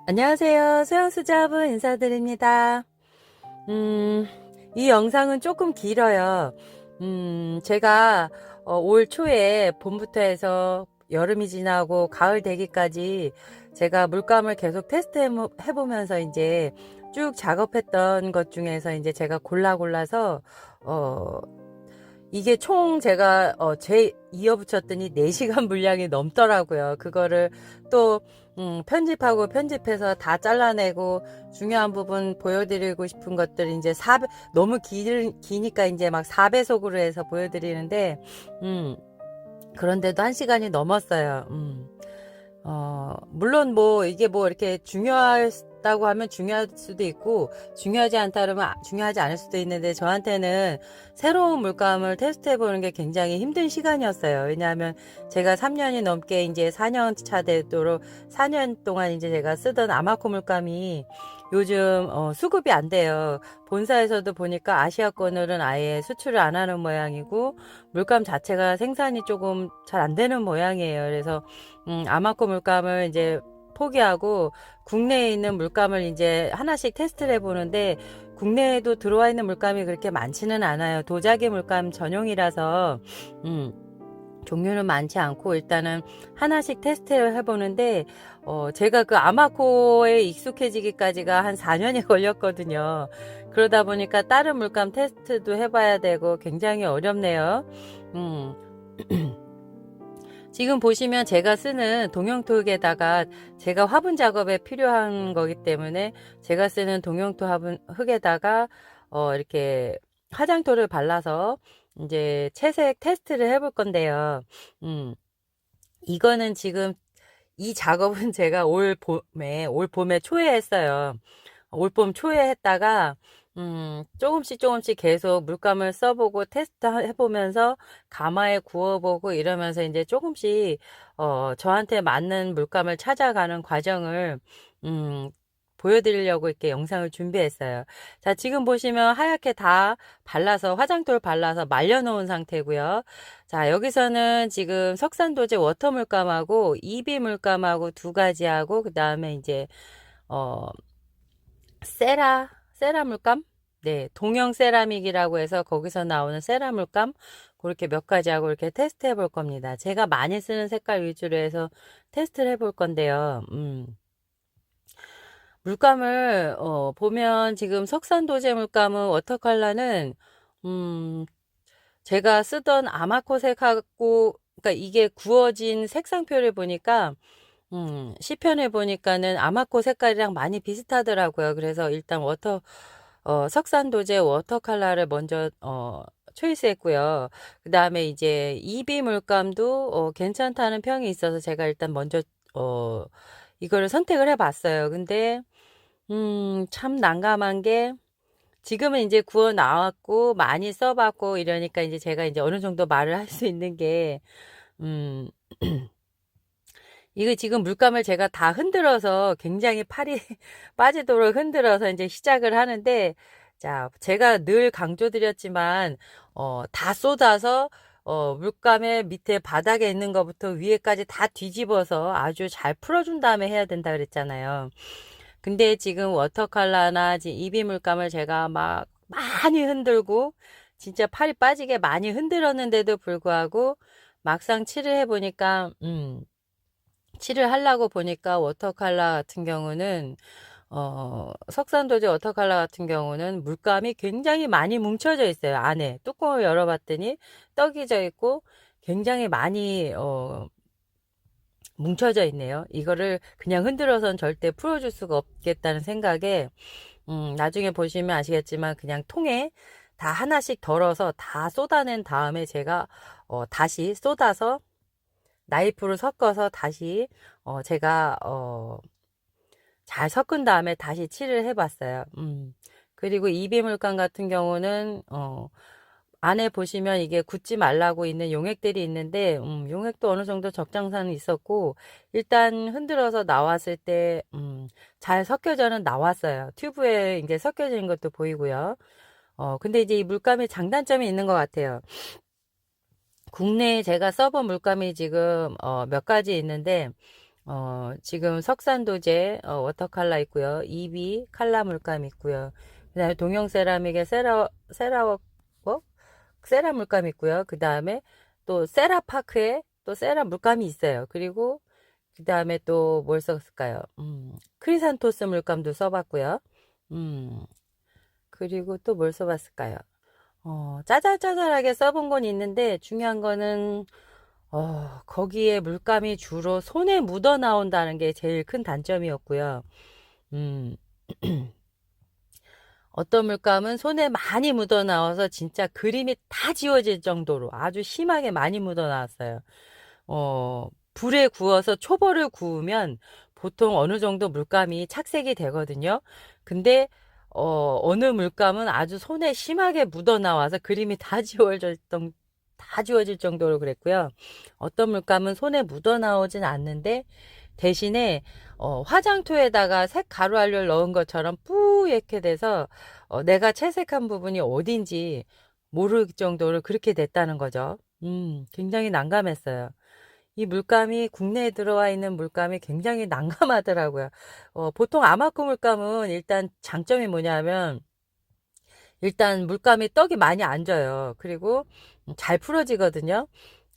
안녕하세요. 수영수자분 인사드립니다. 이 영상은 조금 길어요. 제가 올 초에 봄부터 해서 여름이 지나고 가을 되기까지 제가 물감을 계속 테스트 해보면서 이제 쭉 작업했던 것 중에서 이제 제가 골라서 어, 이게 총 제가 이어붙였더니 4시간 분량이 넘더라고요. 그거를 또 편집하고 편집해서 다 잘라내고 중요한 부분 보여드리고 싶은 것들 이제 너무 기니까 이제 막 4배속으로 해서 보여드리는데 그런데도 1시간이 넘었어요. 물론 뭐 이게 뭐 이렇게 중요하다고 하면 중요할 수도 있고 중요하지 않다 그러면 중요하지 않을 수도 있는데 저한테는 새로운 물감을 테스트해 보는 게 굉장히 힘든 시간이었어요. 왜냐하면 제가 3년이 넘게 이제 4년 차 되도록 4년 동안 이제 제가 쓰던 아마코 물감이 요즘 수급이 안 돼요. 본사에서도 보니까 아시아권으로는 아예 수출을 안 하는 모양이고 물감 자체가 생산이 조금 잘 안 되는 모양이에요. 그래서 아마코 물감을 이제 포기하고 국내에 있는 물감을 이제 하나씩 테스트를 해보는데 국내에도 들어와 있는 물감이 그렇게 많지는 않아요. 도자기 물감 전용이라서 종류는 많지 않고 일단은 하나씩 테스트를 해보는데 제가 그 아마코에 익숙해지기까지가 한 4년이 걸렸거든요. 그러다 보니까 다른 물감 테스트도 해봐야 되고 굉장히 어렵네요. 음. 지금 보시면 제가 쓰는 동영토흙에다가 제가 화분 작업에 필요한 거기 때문에 제가 쓰는 동영토 화분 흙에다가 이렇게 화장토를 발라서 이제 채색 테스트를 해볼 건데요. 이거는 지금 이 작업은 제가 올 봄에 초에 했어요. 올 봄 초에 했다가 조금씩 계속 물감을 써보고 테스트 해보면서 가마에 구워보고 이러면서 이제 조금씩 저한테 맞는 물감을 찾아가는 과정을 보여드리려고 이렇게 영상을 준비했어요. 자, 지금 보시면 하얗게 다 발라서 화장토를 발라서 말려놓은 상태고요. 자, 여기서는 지금 석산도제 워터 물감하고 이비 물감하고 두 가지 하고 그 다음에 이제 어 세라 물감? 네, 동형 세라믹이라고 해서 거기서 나오는 세라 물감 그렇게 몇 가지 하고 이렇게 테스트 해볼 겁니다. 제가 많이 쓰는 색깔 위주로 해서 테스트를 해볼 건데요. 물감을 보면 지금 석산도제 물감은 워터컬러는 제가 쓰던 아마코 색하고 그러니까 이게 구워진 색상표를 보니까 시편을 보니까는 아마코 색깔이랑 많이 비슷하더라고요. 그래서 일단 석산도제 워터컬러를 먼저 초이스했고요. 그 다음에 이제 이비 물감도 괜찮다는 평이 있어서 제가 일단 먼저 이거를 선택을 해봤어요. 근데 참 난감한 게 지금은 이제 구워 나왔고 많이 써봤고 이러니까 이제 제가 이제 어느 정도 말을 할 수 있는 게 음, 이거 지금 물감을 제가 다 흔들어서 굉장히 팔이 빠지도록 흔들어서 이제 시작을 하는데 자, 제가 늘 강조드렸지만 다 쏟아서 물감의 밑에 바닥에 있는 것부터 위에까지 다 뒤집어서 아주 잘 풀어준 다음에 해야 된다 그랬잖아요. 근데 지금 워터컬러나 이비 물감을 제가 막 많이 흔들고 진짜 팔이 빠지게 많이 흔들었는데도 불구하고 막상 칠을 해보니까 칠을 하려고 보니까 워터컬러 같은 경우는 석산도제 워터컬러 같은 경우는 물감이 굉장히 많이 뭉쳐져 있어요. 안에 뚜껑을 열어봤더니 떡이 져 있고 굉장히 많이 뭉쳐져 있네요. 이거를 그냥 흔들어서는 절대 풀어줄 수가 없겠다는 생각에 나중에 보시면 아시겠지만 그냥 통에 다 하나씩 덜어서 다 쏟아낸 다음에 제가 다시 쏟아서 나이프로 섞어서 다시 제가 잘 섞은 다음에 다시 칠을 해봤어요. 그리고 이비물감 같은 경우는 안에 보시면 이게 굳지 말라고 있는 용액들이 있는데 용액도 어느 정도 적정선은 있었고 일단 흔들어서 나왔을 때 잘 섞여져는 나왔어요. 튜브에 이제 섞여지는 것도 보이고요. 근데 이제 이 물감이 장단점이 있는 것 같아요. 국내에 제가 써본 물감이 지금 몇 가지 있는데 지금 석산도제 워터칼라 있고요. EB 칼라 물감 있고요. 그 다음에 동영세라믹의 세라 물감 있고요. 그 다음에 또 세라파크에 또 세라 물감이 있어요. 그리고 그 다음에 또 뭘 썼을까요? 크리산토스 물감도 써봤고요. 음, 그리고 또 뭘 써봤을까요? 짜잘짜잘하게 써본 건 있는데 중요한 거는 거기에 물감이 주로 손에 묻어 나온다는 게 제일 큰 단점이었고요. 음, 어떤 물감은 손에 많이 묻어 나와서 진짜 그림이 다 지워질 정도로 아주 심하게 많이 묻어 나왔어요. 불에 구워서 초벌을 구우면 보통 어느 정도 물감이 착색이 되거든요. 근데 어느 물감은 아주 손에 심하게 묻어 나와서 그림이 다 지워질 정도로 그랬고요. 어떤 물감은 손에 묻어 나오진 않는데 대신에 화장토에다가 색 가루알료를 넣은 것처럼 뿌옇게 돼서 내가 채색한 부분이 어딘지 모를 정도로 그렇게 됐다는 거죠. 굉장히 난감했어요. 이 물감이 국내에 들어와 있는 물감이 굉장히 난감하더라고요. 보통 아마코 물감은 일단 장점이 뭐냐면 일단 물감이 떡이 많이 안 져요. 그리고 잘 풀어지거든요.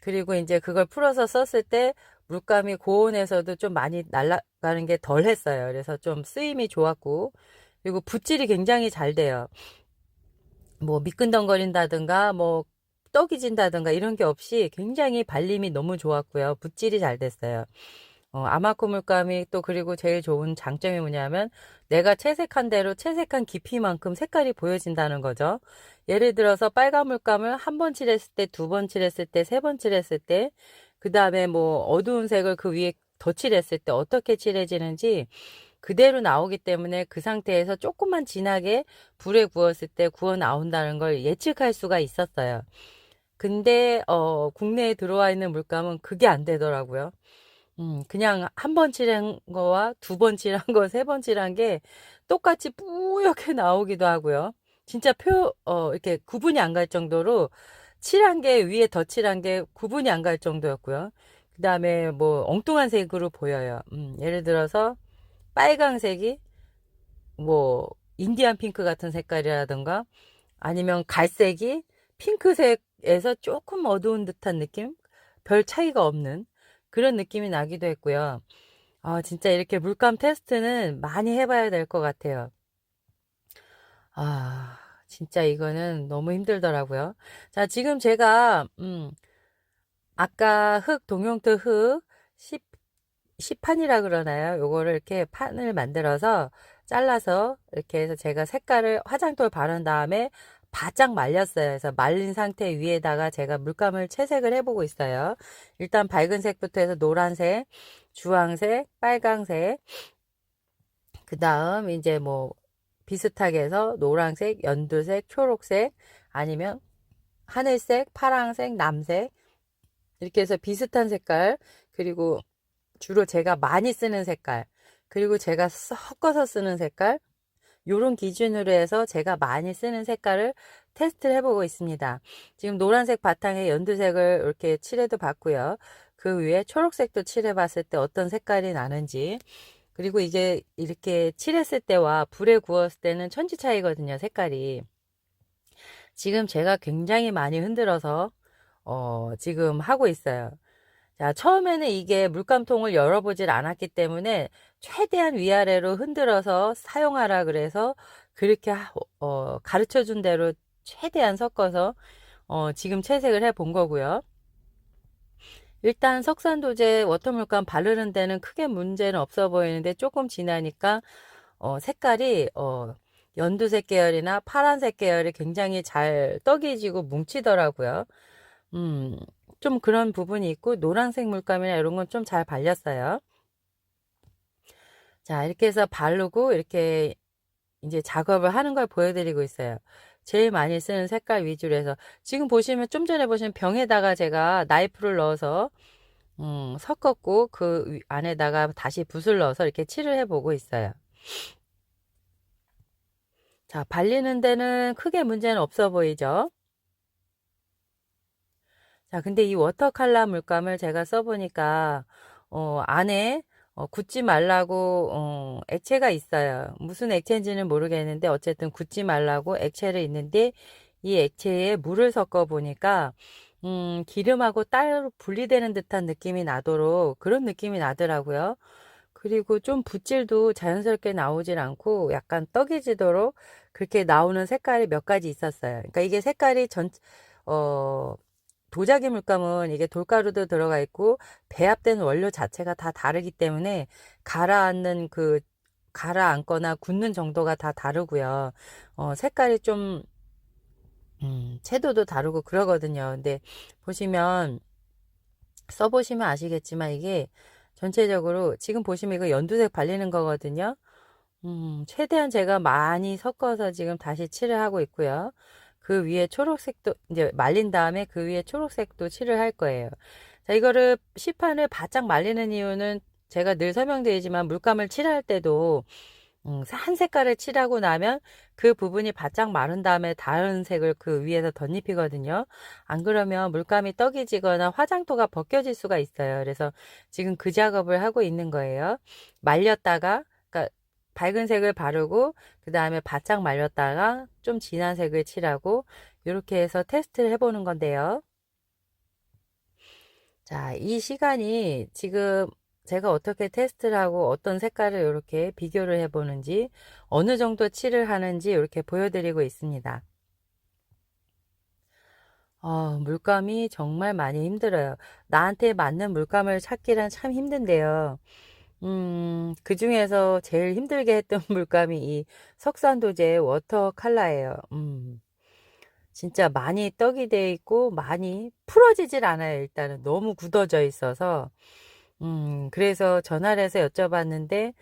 그리고 이제 그걸 풀어서 썼을 때 물감이 고온에서도 좀 많이 날아가는 게 덜 했어요. 그래서 좀 쓰임이 좋았고 그리고 붓질이 굉장히 잘 돼요. 뭐 미끈덩거린다든가 뭐 떡이 진다든가 이런 게 없이 굉장히 발림이 너무 좋았고요. 붓질이 잘 됐어요. 아마코 물감이 또 그리고 제일 좋은 장점이 뭐냐면 내가 채색한 대로 채색한 깊이만큼 색깔이 보여진다는 거죠. 예를 들어서 빨간 물감을 한 번 칠했을 때, 두 번 칠했을 때, 세 번 칠했을 때, 그 다음에 뭐 어두운 색을 그 위에 더 칠했을 때 어떻게 칠해지는지 그대로 나오기 때문에 그 상태에서 조금만 진하게 불에 구웠을 때 구워 나온다는 걸 예측할 수가 있었어요. 근데 국내에 들어와 있는 물감은 그게 안 되더라고요. 그냥 한 번 칠한 거와 두 번 칠한 거, 세 번 칠한 게 똑같이 뿌옇게 나오기도 하고요. 진짜 이렇게 구분이 안 갈 정도로 칠한 게 위에 더 칠한 게 구분이 안 갈 정도였고요. 그 다음에 뭐 엉뚱한 색으로 보여요. 예를 들어서 빨강색이 뭐 인디안 핑크 같은 색깔이라든가 아니면 갈색이 핑크색에서 조금 어두운 듯한 느낌? 별 차이가 없는 그런 느낌이 나기도 했고요. 진짜 이렇게 물감 테스트는 많이 해봐야 될 것 같아요. 진짜 이거는 너무 힘들더라고요. 자, 지금 제가, 아까 동용트 흙, 시판이라 그러나요? 요거를 이렇게 판을 만들어서 잘라서 이렇게 해서 제가 색깔을 화장토를 바른 다음에 바짝 말렸어요. 그래서 말린 상태 위에다가 제가 물감을 채색을 해보고 있어요. 일단 밝은 색부터 해서 노란색, 주황색, 빨강색, 그 다음 이제 뭐 비슷하게 해서 노란색, 연두색, 초록색, 아니면 하늘색, 파랑색, 남색 이렇게 해서 비슷한 색깔, 그리고 주로 제가 많이 쓰는 색깔, 그리고 제가 섞어서 쓰는 색깔, 요런 기준으로 해서 제가 많이 쓰는 색깔을 테스트를 해보고 있습니다. 지금 노란색 바탕에 연두색을 이렇게 칠해도 봤고요. 그 위에 초록색도 칠해봤을 때 어떤 색깔이 나는지, 그리고 이게 이렇게 칠했을 때와 불에 구웠을 때는 천지 차이거든요, 색깔이. 지금 제가 굉장히 많이 흔들어서 지금 하고 있어요. 자, 처음에는 이게 물감통을 열어보질 않았기 때문에 최대한 위아래로 흔들어서 사용하라 그래서 그렇게 가르쳐 준 대로 최대한 섞어서 지금 채색을 해 본 거고요. 일단 석산도제 워터물감 바르는 데는 크게 문제는 없어 보이는데 조금 지나니까 색깔이 연두색 계열이나 파란색 계열이 굉장히 잘 떡이 지고 뭉치더라고요. 좀 그런 부분이 있고 노란색 물감이나 이런 건 좀 잘 발렸어요. 자, 이렇게 해서 바르고 이렇게 이제 작업을 하는 걸 보여드리고 있어요. 제일 많이 쓰는 색깔 위주로 해서 지금 보시면 좀 전에 보시면 병에다가 제가 나이프를 넣어서 섞었고 그 안에다가 다시 붓을 넣어서 이렇게 칠을 해보고 있어요. 자, 발리는 데는 크게 문제는 없어 보이죠? 자, 근데 이 워터칼라 물감을 제가 써보니까 안에 굳지 말라고 액체가 있어요. 무슨 액체인지는 모르겠는데 어쨌든 굳지 말라고 액체를 있는데 이 액체에 물을 섞어 보니까 기름하고 따로 분리되는 듯한 느낌이 나도록 그런 느낌이 나더라고요. 그리고 좀 붓질도 자연스럽게 나오질 않고 약간 떡이지도록 그렇게 나오는 색깔이 몇 가지 있었어요. 그러니까 이게 색깔이 어, 도자기 물감은 이게 돌가루도 들어가 있고 배합된 원료 자체가 다 다르기 때문에 가라앉거나 굳는 정도가 다 다르고요. 색깔이 좀 채도도 다르고 그러거든요. 근데 보시면 써보시면 아시겠지만 이게 전체적으로 지금 보시면 이거 연두색 발리는 거거든요. 최대한 제가 많이 섞어서 지금 다시 칠을 하고 있고요. 그 위에 초록색도 이제 말린 다음에 그 위에 초록색도 칠을 할 거예요. 자, 이거를 시판을 바짝 말리는 이유는 제가 늘 설명드리지만 물감을 칠할 때도 한 색깔을 칠하고 나면 그 부분이 바짝 마른 다음에 다른 색을 그 위에서 덧입히거든요. 안 그러면 물감이 떡이 지거나 화장토가 벗겨질 수가 있어요. 그래서 지금 그 작업을 하고 있는 거예요. 말렸다가, 그러니까 밝은 색을 바르고 그 다음에 바짝 말렸다가 좀 진한 색을 칠하고 이렇게 해서 테스트를 해보는 건데요. 자, 이 시간이 지금 제가 어떻게 테스트를 하고 어떤 색깔을 이렇게 비교를 해보는지 어느 정도 칠을 하는지 이렇게 보여드리고 있습니다. 물감이 정말 많이 힘들어요. 나한테 맞는 물감을 찾기란 참 힘든데요. 그 중에서 제일 힘들게 했던 물감이 이 석산도제 워터 컬러예요. 진짜 많이 떡이 돼 있고 많이 풀어지질 않아요. 일단은 너무 굳어져 있어서. 그래서 전화를 해서 여쭤봤는데,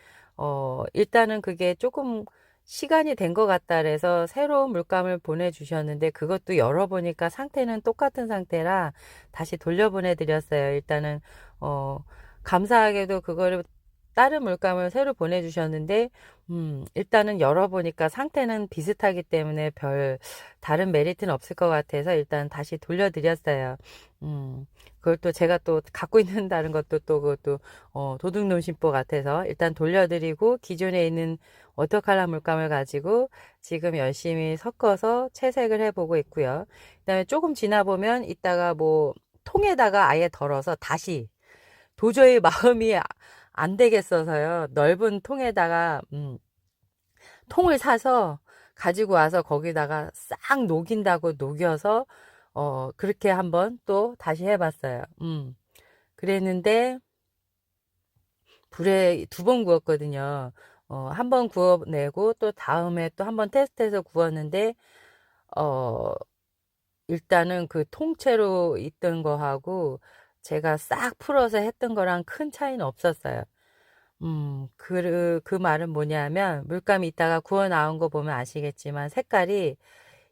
일단은 그게 조금 시간이 된 것 같다 그래서 새로운 물감을 보내주셨는데, 그것도 열어보니까 상태는 똑같은 상태라 다시 돌려보내드렸어요. 일단은, 어, 감사하게도 그거를 다른 물감을 새로 보내주셨는데, 일단은 열어보니까 상태는 비슷하기 때문에 별 다른 메리트는 없을 것 같아서 일단 다시 돌려드렸어요. 그걸 또 제가 또 갖고 있는다는 것도 또 그것도 도둑놈 심보 같아서 일단 돌려드리고 기존에 있는 워터컬러 물감을 가지고 지금 열심히 섞어서 채색을 해보고 있고요. 그다음에 조금 지나 보면 이따가 뭐 통에다가 아예 덜어서 다시 도저히 마음이 안 되겠어서요. 넓은 통에다가 통을 사서 가지고 와서 거기다가 싹 녹인다고 녹여서 그렇게 한번 또 다시 해봤어요. 그랬는데 불에 2번 구웠거든요. 한 번 구워내고 또 다음에 또 한 번 테스트해서 구웠는데 일단은 그 통째로 있던 거하고 제가 싹 풀어서 했던 거랑 큰 차이는 없었어요. 그 말은 뭐냐면 물감이 이따가 구워 나온 거 보면 아시겠지만 색깔이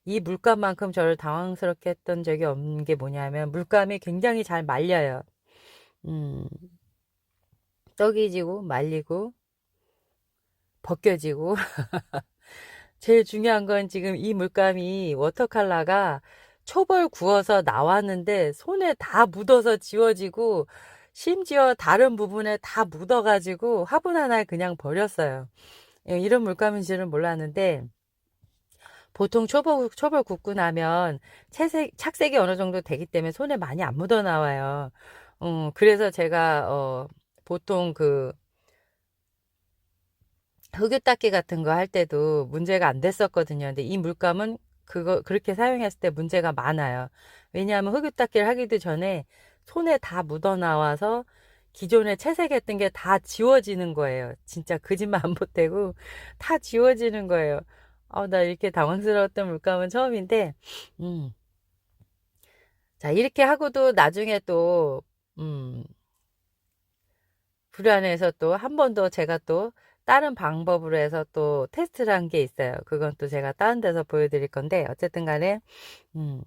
이 물감만큼 저를 당황스럽게 했던 적이 없는 게 뭐냐면 물감이 굉장히 잘 말려요. 음, 떡이 지고 말리고 벗겨지고 제일 중요한 건 지금 이 물감이 워터컬러가 초벌 구워서 나왔는데 손에 다 묻어서 지워지고 심지어 다른 부분에 다 묻어가지고 화분 하나를 그냥 버렸어요. 이런 물감인 줄은 몰랐는데 보통 초벌 굽고 나면 착색이 어느 정도 되기 때문에 손에 많이 안 묻어 나와요. 그래서 제가 보통 그 흑유 닦기 같은 거 할 때도 문제가 안 됐었거든요. 근데 이 물감은 그렇게 사용했을 때 문제가 많아요. 왜냐하면 흑유 닦기를 하기도 전에 손에 다 묻어 나와서 기존에 채색했던 게 다 지워지는 거예요. 진짜 거짓말 안 보태고 다 지워지는 거예요. 나 이렇게 당황스러웠던 물감은 처음인데, 자, 이렇게 하고도 나중에 또, 불안해서 또 한 번 더 제가 또 다른 방법으로 해서 또 테스트를 한 게 있어요. 그건 또 제가 다른 데서 보여드릴 건데, 어쨌든 간에, 음,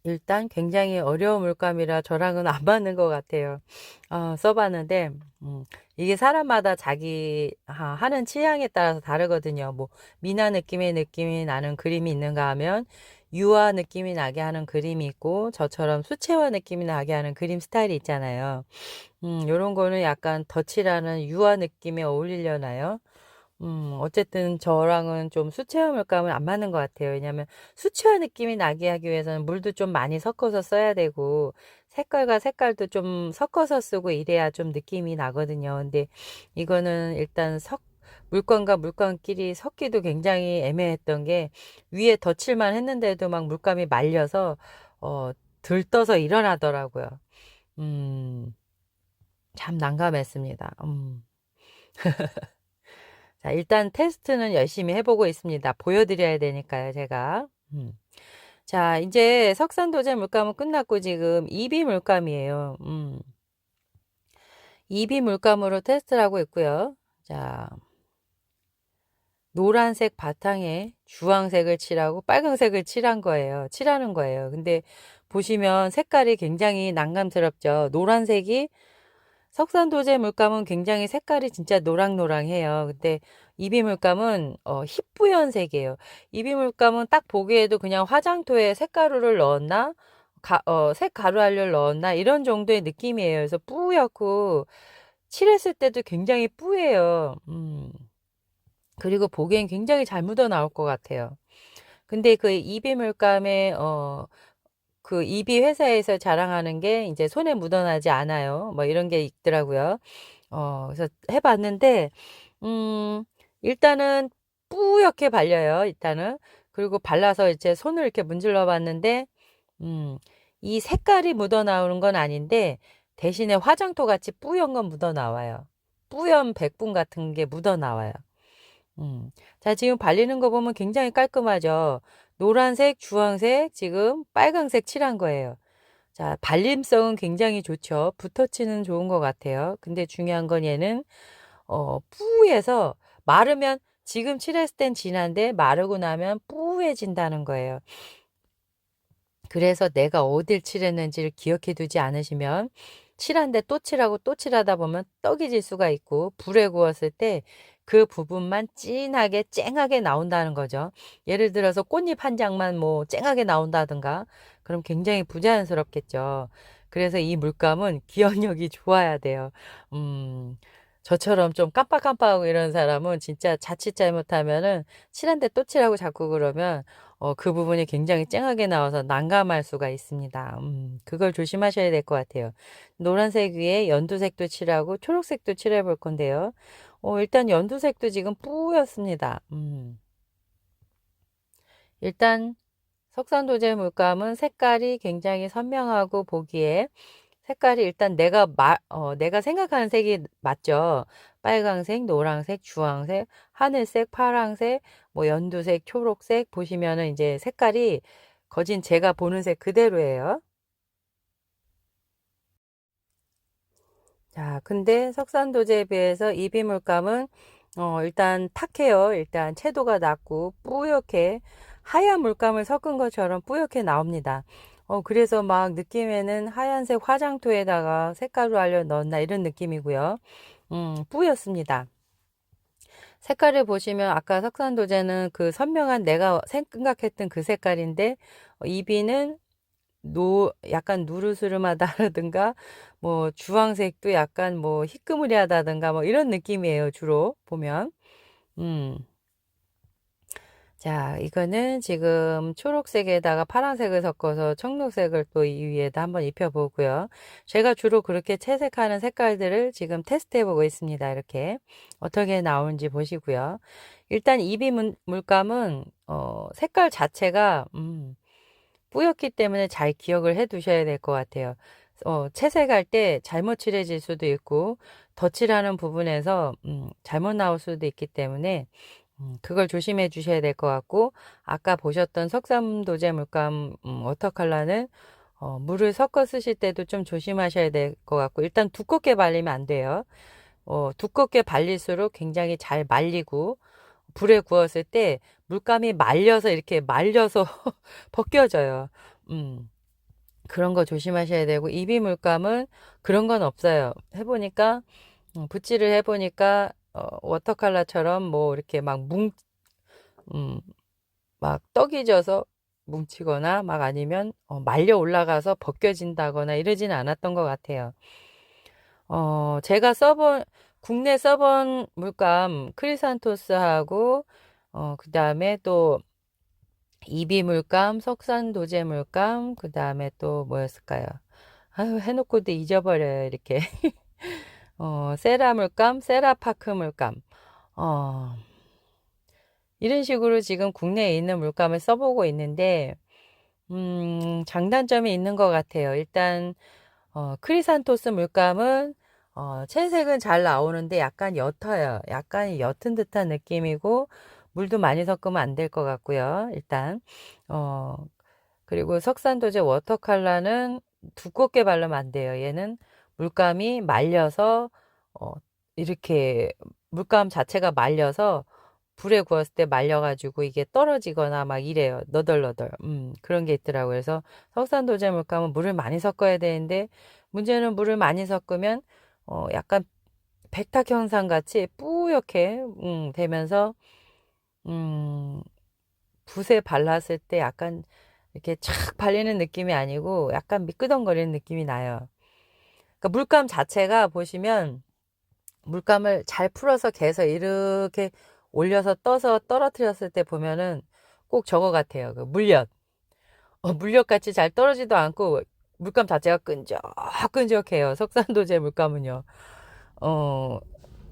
일단 굉장히 어려운 물감이라 저랑은 안 맞는 것 같아요. 써봤는데, 이게 사람마다 자기 하는 취향에 따라서 다르거든요. 뭐 미나 느낌의 느낌이 나는 그림이 있는가 하면 유화 느낌이 나게 하는 그림이 있고, 저처럼 수채화 느낌이 나게 하는 그림 스타일이 있잖아요. 요런 거는 약간 덧칠하는 유화 느낌에 어울리려나요? 어쨌든 저랑은 좀 수채화 물감은 안 맞는 것 같아요. 왜냐면 수채화 느낌이 나게 하기 위해서는 물도 좀 많이 섞어서 써야 되고, 색깔과 색깔도 좀 섞어서 쓰고 이래야 좀 느낌이 나거든요. 근데 이거는 일단 물감과 물감끼리 섞기도 굉장히 애매했던 게, 위에 덧칠만 했는데도 막 물감이 말려서, 어, 들떠서 일어나더라고요. 음, 참 난감했습니다. 자, 일단 테스트는 열심히 해보고 있습니다. 보여드려야 되니까요, 제가. 자, 이제 석산도제 물감은 끝났고 지금 이비 물감이에요. 이비 물감으로 테스트를 하고 있고요. 자, 노란색 바탕에 주황색을 칠하고 빨강색을 칠하는 거예요. 근데 보시면 색깔이 굉장히 난감스럽죠. 노란색이 석산도제 물감은 굉장히 색깔이 진짜 노랑노랑해요. 근데 이비물감은 희뿌연색이에요. 이비물감은 딱 보기에도 그냥 화장토에 색가루를 넣었나? 색가루알료를 넣었나? 이런 정도의 느낌이에요. 그래서 뿌옇고 칠했을 때도 굉장히 뿌예요. 그리고 보기엔 굉장히 잘 묻어 나올 것 같아요. 근데 그 이비물감의 그 이비 회사에서 자랑하는 게 이제 손에 묻어나지 않아요. 뭐 이런 게 있더라고요. 그래서 해봤는데, 일단은 뿌옇게 발려요, 일단은. 그리고 발라서 이제 손을 이렇게 문질러 봤는데, 이 색깔이 묻어 나오는 건 아닌데, 대신에 화장토 같이 뿌연 건 묻어 나와요. 뿌연 백분 같은 게 묻어 나와요. 자, 지금 발리는 거 보면 굉장히 깔끔하죠. 노란색, 주황색, 지금 빨강색 칠한 거예요. 자, 발림성은 굉장히 좋죠. 붓터치는 좋은 것 같아요. 근데 중요한 건 얘는 뿌에서 마르면 지금 칠했을 땐 진한데 마르고 나면 뿌해진다는 거예요. 그래서 내가 어딜 칠했는지를 기억해 두지 않으시면 칠한데 또 칠하고 또 칠하다 보면 떡이 질 수가 있고, 불에 구웠을 때 그 부분만 진하게 쨍하게 나온다는 거죠. 예를 들어서 꽃잎 한 장만 뭐 쨍하게 나온다든가 그럼 굉장히 부자연스럽겠죠. 그래서 이 물감은 기억력이 좋아야 돼요. 저처럼 좀 깜빡깜빡하고 이런 사람은 진짜 자칫 잘못하면은 칠한데 또 칠하고 자꾸 그러면 그 부분이 굉장히 쨍하게 나와서 난감할 수가 있습니다. 그걸 조심하셔야 될 것 같아요. 노란색 위에 연두색도 칠하고 초록색도 칠해 볼 건데요. 일단 연두색도 지금 뿌였습니다. 일단 석산도제 물감은 색깔이 굉장히 선명하고 보기에 색깔이 일단 내가 생각하는 색이 맞죠. 빨강색, 노란색, 주황색, 하늘색, 파랑색, 뭐 연두색, 초록색 보시면은 이제 색깔이 거진 제가 보는 색 그대로예요. 자, 근데 석산도제에 비해서 이비물감은 일단 탁해요. 일단 채도가 낮고 뿌옇게 하얀 물감을 섞은 것처럼 뿌옇게 나옵니다. 그래서 막 느낌에는 하얀색 화장토에다가 색깔로 알려 넣었나 이런 느낌이고요. 뿌였습니다. 색깔을 보시면 아까 석산도제는 그 선명한 내가 생각했던 그 색깔인데, 이비는 약간 누르스름하다든가, 뭐, 주황색도 약간 뭐, 희끄무리하다든가, 뭐, 이런 느낌이에요, 주로, 보면. 음. 자, 이거는 지금 초록색에다가 파란색을 섞어서 청록색을 또 이 위에다 한번 입혀보고요. 제가 주로 그렇게 채색하는 색깔들을 지금 테스트해보고 있습니다. 이렇게. 어떻게 나오는지 보시고요. 일단 이비 물감은, 색깔 자체가, 뿌옇기 때문에 잘 기억을 해 두셔야 될 것 같아요. 채색할 때 잘못 칠해질 수도 있고, 덧칠하는 부분에서, 잘못 나올 수도 있기 때문에, 그걸 조심해 주셔야 될 것 같고, 아까 보셨던 석삼도제 물감, 워터컬러는, 물을 섞어 쓰실 때도 좀 조심하셔야 될 것 같고, 일단 두껍게 발리면 안 돼요. 두껍게 발릴수록 굉장히 잘 말리고, 불에 구웠을 때 물감이 말려서 벗겨져요. 음, 그런 거 조심하셔야 되고, 이비물감은 그런 건 없어요. 붓질을 해보니까, 워터컬러처럼 뭐 이렇게 음, 막 떡이 져서 뭉치거나 막 아니면 말려 올라가서 벗겨진다거나 이러진 않았던 것 같아요. 제가 국내 써본 물감 크리산토스하고 그 다음에 또 이비 물감, 석산도제 물감, 그 다음에 또 뭐였을까요? 아유, 해놓고도 잊어버려요, 이렇게. 세라 물감, 세라파크 물감. 어, 이런 식으로 지금 국내에 있는 물감을 써보고 있는데, 장단점이 있는 것 같아요. 일단, 크리산토스 물감은, 채색은 잘 나오는데 약간 옅어요. 약간 옅은 듯한 느낌이고, 물도 많이 섞으면 안 될 것 같고요. 일단, 어, 그리고 석산도제 워터컬러는 두껍게 바르면 안 돼요. 얘는 물감이 말려서, 이렇게, 물감 자체가 말려서, 불에 구웠을 때 말려가지고 이게 떨어지거나 막 이래요. 너덜너덜. 그런 게 있더라고요. 그래서 석산도제 물감은 물을 많이 섞어야 되는데, 문제는 물을 많이 섞으면, 약간 백탁 현상 같이 뿌옇게, 되면서, 음, 붓에 발랐을 때 약간 이렇게 착 발리는 느낌이 아니고 약간 미끄덩거리는 느낌이 나요. 그러니까 물감 자체가 보시면 물감을 잘 풀어서 개서 이렇게 올려서 떠서 떨어뜨렸을 때 보면은 꼭 저거 같아요. 그 물엿. 물엿같이 잘 떨어지도 않고 물감 자체가 끈적끈적해요. 석산도제 물감은요. 어,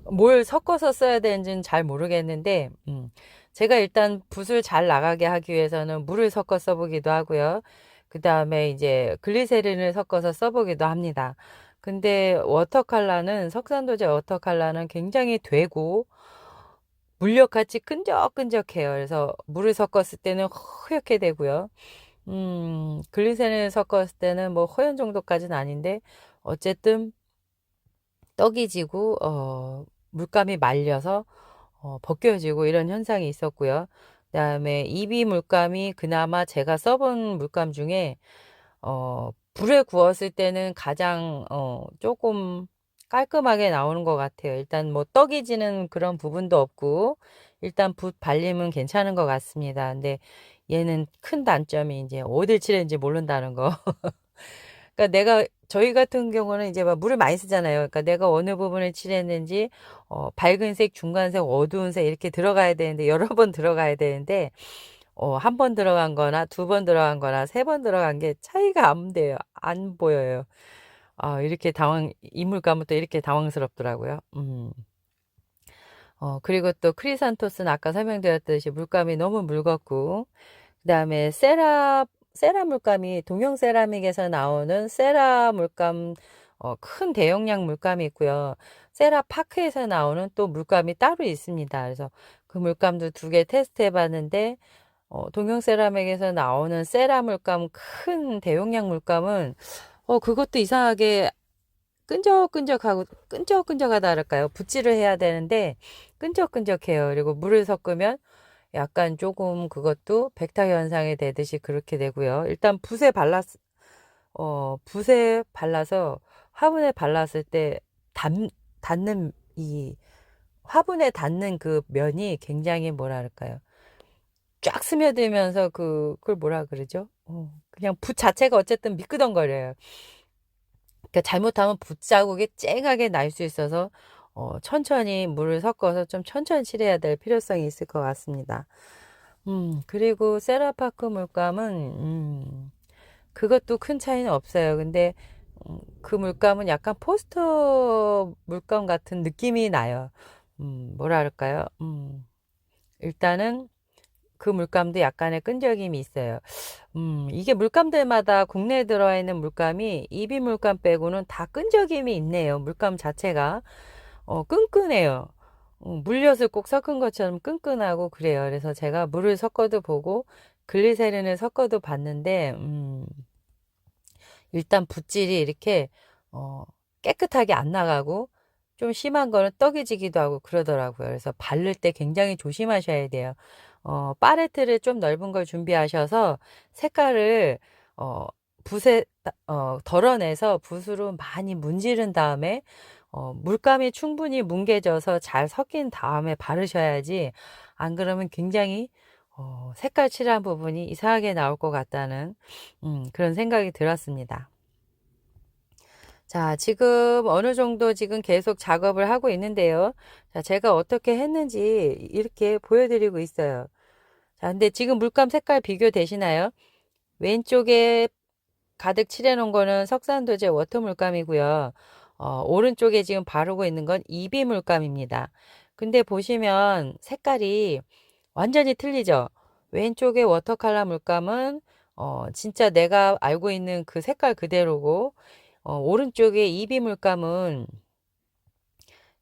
뭘 섞어서 써야 되는지는 잘 모르겠는데, 제가 일단 붓을 잘 나가게 하기 위해서는 물을 섞어 써보기도 하고요. 그 다음에 이제 글리세린을 섞어서 써보기도 합니다. 근데 워터컬러는, 석산도제 워터컬러는 굉장히 되고, 물엿같이 끈적끈적해요. 그래서 물을 섞었을 때는 허옇게 되고요. 글리세린을 섞었을 때는 뭐 허연 정도까지는 아닌데, 어쨌든 떡이 지고, 물감이 말려서 벗겨지고 이런 현상이 있었고요. 그다음에 이비 물감이 그나마 제가 써본 물감 중에 불에 구웠을 때는 가장 조금 깔끔하게 나오는 것 같아요. 일단 뭐 떡이 지는 그런 부분도 없고 일단 붓 발림은 괜찮은 것 같습니다. 근데 얘는 큰 단점이 이제 어딜 칠했는지 모른다는 거. 그러니까 저희 같은 경우는 이제 막 물을 많이 쓰잖아요. 그러니까 내가 어느 부분을 칠했는지, 밝은 색, 중간색, 어두운 색 이렇게 들어가야 되는데, 여러 번 들어가야 되는데, 한 번 들어간 거나 두 번 들어간 거나 세 번 들어간 게 차이가 안 돼요. 안 보여요. 이렇게 이물감은 또 이렇게 당황스럽더라고요. 그리고 또 크리산토스는 아까 설명드렸듯이 물감이 너무 묽었고, 그 다음에 세라 물감이 동형 세라믹에서 나오는 세라 물감, 큰 대용량 물감이 있고요. 세라 파크에서 나오는 또 물감이 따로 있습니다. 그래서 그 물감도 두 개 테스트 해봤는데, 동형 세라믹에서 나오는 세라 물감, 큰 대용량 물감은, 그것도 이상하게 끈적끈적하다 할까요? 붓질을 해야 되는데, 끈적끈적해요. 그리고 물을 섞으면 약간 조금 그것도 백탁 현상이 되듯이 그렇게 되고요. 일단 붓에 발라서 화분에 발랐을 때 닿는 화분에 닿는 그 면이 굉장히 뭐랄까요. 쫙 스며들면서 그걸 뭐라 그러죠? 그냥 붓 자체가 어쨌든 미끄덩거려요. 그러니까 잘못하면 붓 자국이 쨍하게 날 수 있어서 천천히 물을 섞어서 좀 천천히 칠해야 될 필요성이 있을 것 같습니다. 그리고 세라파크 물감은, 그것도 큰 차이는 없어요. 근데, 그 물감은 약간 포스터 물감 같은 느낌이 나요. 뭐라 할까요? 일단은 그 물감도 약간의 끈적임이 있어요. 이게 물감들마다 국내에 들어와 있는 물감이 이비 물감 빼고는 다 끈적임이 있네요. 물감 자체가. 끈끈해요. 물엿을 꼭 섞은 것처럼 끈끈하고 그래요. 그래서 제가 물을 섞어도 보고 글리세린을 섞어도 봤는데, 일단 붓질이 이렇게, 깨끗하게 안 나가고 좀 심한 거는 떡이 지기도 하고 그러더라고요. 그래서 바를 때 굉장히 조심하셔야 돼요. 팔레트를 좀 넓은 걸 준비하셔서 색깔을, 붓에, 덜어내서 붓으로 많이 문지른 다음에 물감이 충분히 뭉개져서 잘 섞인 다음에 바르셔야지 안 그러면 굉장히 색깔 칠한 부분이 이상하게 나올 것 같다는 그런 생각이 들었습니다. 자, 지금 어느 정도 지금 계속 작업을 하고 있는데요. 자, 제가 어떻게 했는지 이렇게 보여드리고 있어요. 자, 근데 지금 물감 색깔 비교되시나요? 왼쪽에 가득 칠해 놓은 거는 석산도제 워터 물감이고요. 오른쪽에 지금 바르고 있는 건 이비 물감입니다. 근데 보시면 색깔이 완전히 틀리죠? 왼쪽에 워터컬러 물감은 진짜 내가 알고 있는 그 색깔 그대로고, 오른쪽에 이비 물감은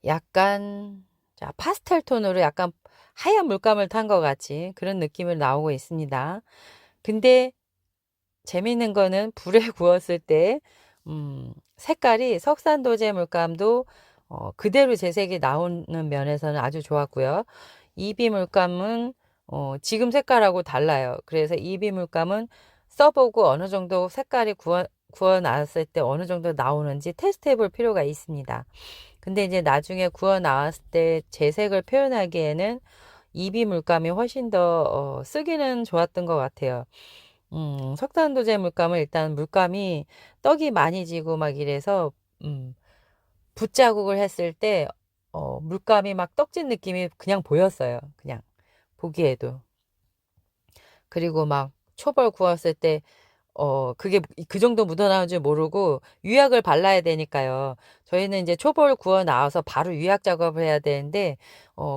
약간, 자, 파스텔 톤으로 약간 하얀 물감을 탄 것 같이 그런 느낌을 나오고 있습니다. 근데 재미있는 거는 불에 구웠을 때, 색깔이 석산도제 물감도 그대로 재색이 나오는 면에서는 아주 좋았고요. 이비 물감은 지금 색깔하고 달라요. 그래서 이비 물감은 써보고 어느 정도 색깔이 구워 나왔을 때 어느 정도 나오는지 테스트 해볼 필요가 있습니다. 근데 이제 나중에 구워 나왔을 때 재색을 표현하기에는 이비 물감이 훨씬 더 쓰기는 좋았던 것 같아요. 석탄도제 물감은 일단 물감이 떡이 많이 지고 막 이래서 붓자국을 했을 때 물감이 막 떡진 느낌이 그냥 보였어요. 그냥 보기에도. 그리고 막 초벌 구웠을 때 그게 그 정도 묻어나온 줄 모르고 유약을 발라야 되니까요. 저희는 이제 초벌 구워 나와서 바로 유약 작업을 해야 되는데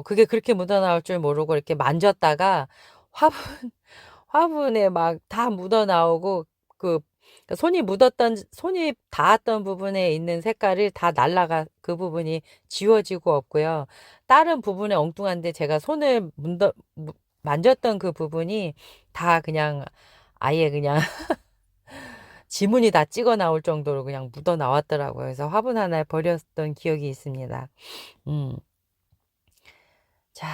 그게 그렇게 묻어나올 줄 모르고 이렇게 만졌다가 화분 화분에 막 다 묻어 나오고 그 손이 닿았던 부분에 있는 색깔이 다 날라가 그 부분이 지워지고 없고요. 다른 부분에 엉뚱한데 제가 손을 만졌던 그 부분이 다 그냥 아예 그냥 지문이 다 찍어 나올 정도로 그냥 묻어 나왔더라고요. 그래서 화분 하나에 버렸던 기억이 있습니다. 음. 자,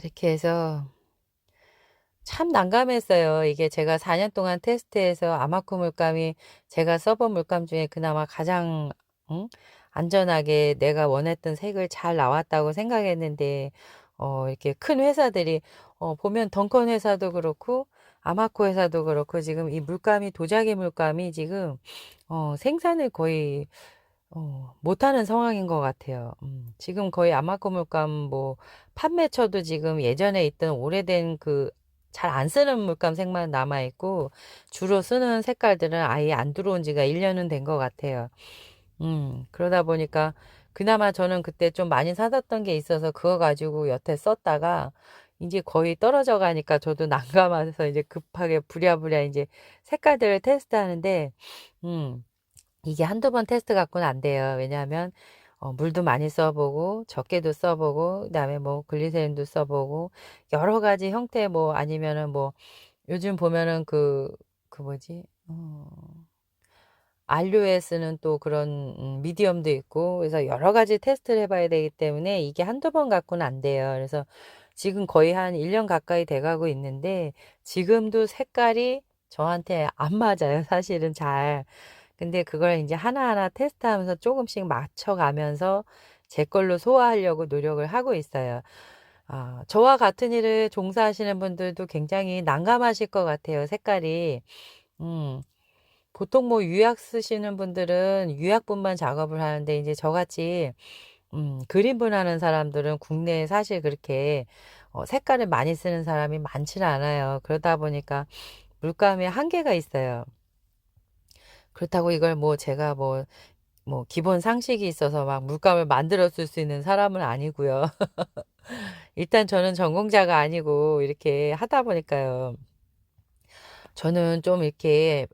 이렇게 해서 참 난감했어요. 이게 제가 4년 동안 테스트해서 아마코 물감이 제가 써본 물감 중에 그나마 가장 응? 안전하게 내가 원했던 색을 잘 나왔다고 생각했는데 이렇게 큰 회사들이 보면 덩컨 회사도 그렇고 아마코 회사도 그렇고 지금 이 물감이 도자기 물감이 지금 생산을 거의 못하는 상황인 것 같아요. 지금 거의 아마코 물감 뭐 판매처도 지금 예전에 있던 오래된 그 잘 안 쓰는 물감 색만 남아 있고 주로 쓰는 색깔들은 아예 안 들어온 지가 1년은 된 것 같아요. 그러다 보니까 그나마 저는 그때 좀 많이 사뒀던 게 있어서 그거 가지고 여태 썼다가 이제 거의 떨어져 가니까 저도 난감해서 이제 급하게 부랴부랴 이제 색깔들을 테스트하는데 이게 한두 번 테스트 갖고는 안 돼요. 왜냐하면 물도 많이 써보고 적게도 써보고 그다음에 뭐 글리세린도 써보고 여러 가지 형태 뭐 아니면은 뭐 요즘 보면은 그 뭐지? 안료에 쓰는 또 그런 미디엄도 있고 그래서 여러 가지 테스트를 해봐야 되기 때문에 이게 한두 번 갖고는 안 돼요. 그래서 지금 거의 한 1년 가까이 돼가고 있는데 지금도 색깔이 저한테 안 맞아요. 사실은 잘. 근데 그걸 이제 하나하나 테스트하면서 조금씩 맞춰가면서 제 걸로 소화하려고 노력을 하고 있어요. 저와 같은 일을 종사하시는 분들도 굉장히 난감하실 것 같아요. 색깔이. 음, 보통 뭐 유약 쓰시는 분들은 유약분만 작업을 하는데 이제 저같이 그린분 하는 사람들은 국내에 사실 그렇게 색깔을 많이 쓰는 사람이 많지는 않아요. 그러다 보니까 물감에 한계가 있어요. 그렇다고 이걸 뭐 제가 뭐 기본 상식이 있어서 막 물감을 만들어 쓸 수 있는 사람은 아니고요. 일단 저는 전공자가 아니고 이렇게 하다 보니까요. 저는 좀 이렇게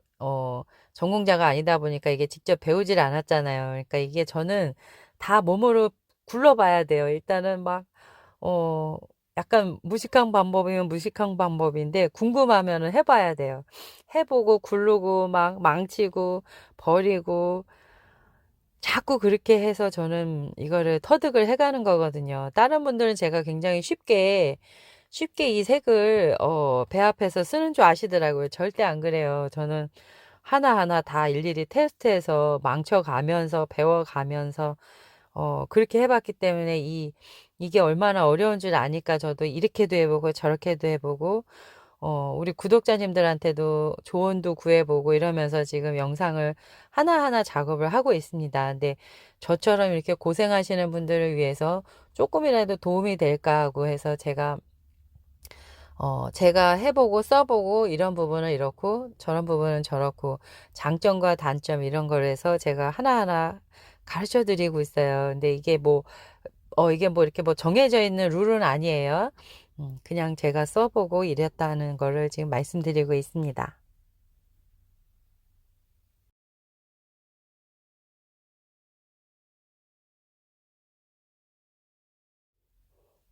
전공자가 아니다 보니까 이게 직접 배우질 않았잖아요. 그러니까 이게 저는 다 몸으로 굴러봐야 돼요. 일단은 막 어 약간 무식한 방법이면 무식한 방법인데 궁금하면은 해봐야 돼요. 해보고 굴르고 막 망치고 버리고 자꾸 그렇게 해서 저는 이거를 터득을 해가는 거거든요. 다른 분들은 제가 굉장히 쉽게 이 색을 배합해서 쓰는 줄 아시더라고요. 절대 안 그래요. 저는 하나하나 다 일일이 테스트해서 망쳐가면서 배워가면서 그렇게 해봤기 때문에 이게 얼마나 어려운 줄 아니까 저도 이렇게도 해보고 저렇게도 해보고 우리 구독자님들한테도 조언도 구해보고 이러면서 지금 영상을 하나하나 작업을 하고 있습니다. 근데 저처럼 이렇게 고생하시는 분들을 위해서 조금이라도 도움이 될까 하고 해서 제가 해보고 써보고 이런 부분은 이렇고 저런 부분은 저렇고 장점과 단점 이런 걸 해서 제가 하나하나 가르쳐 드리고 있어요. 근데 이게 뭐 이렇게 뭐 정해져 있는 룰은 아니에요. 그냥 제가 써보고 이랬다는 거를 지금 말씀드리고 있습니다.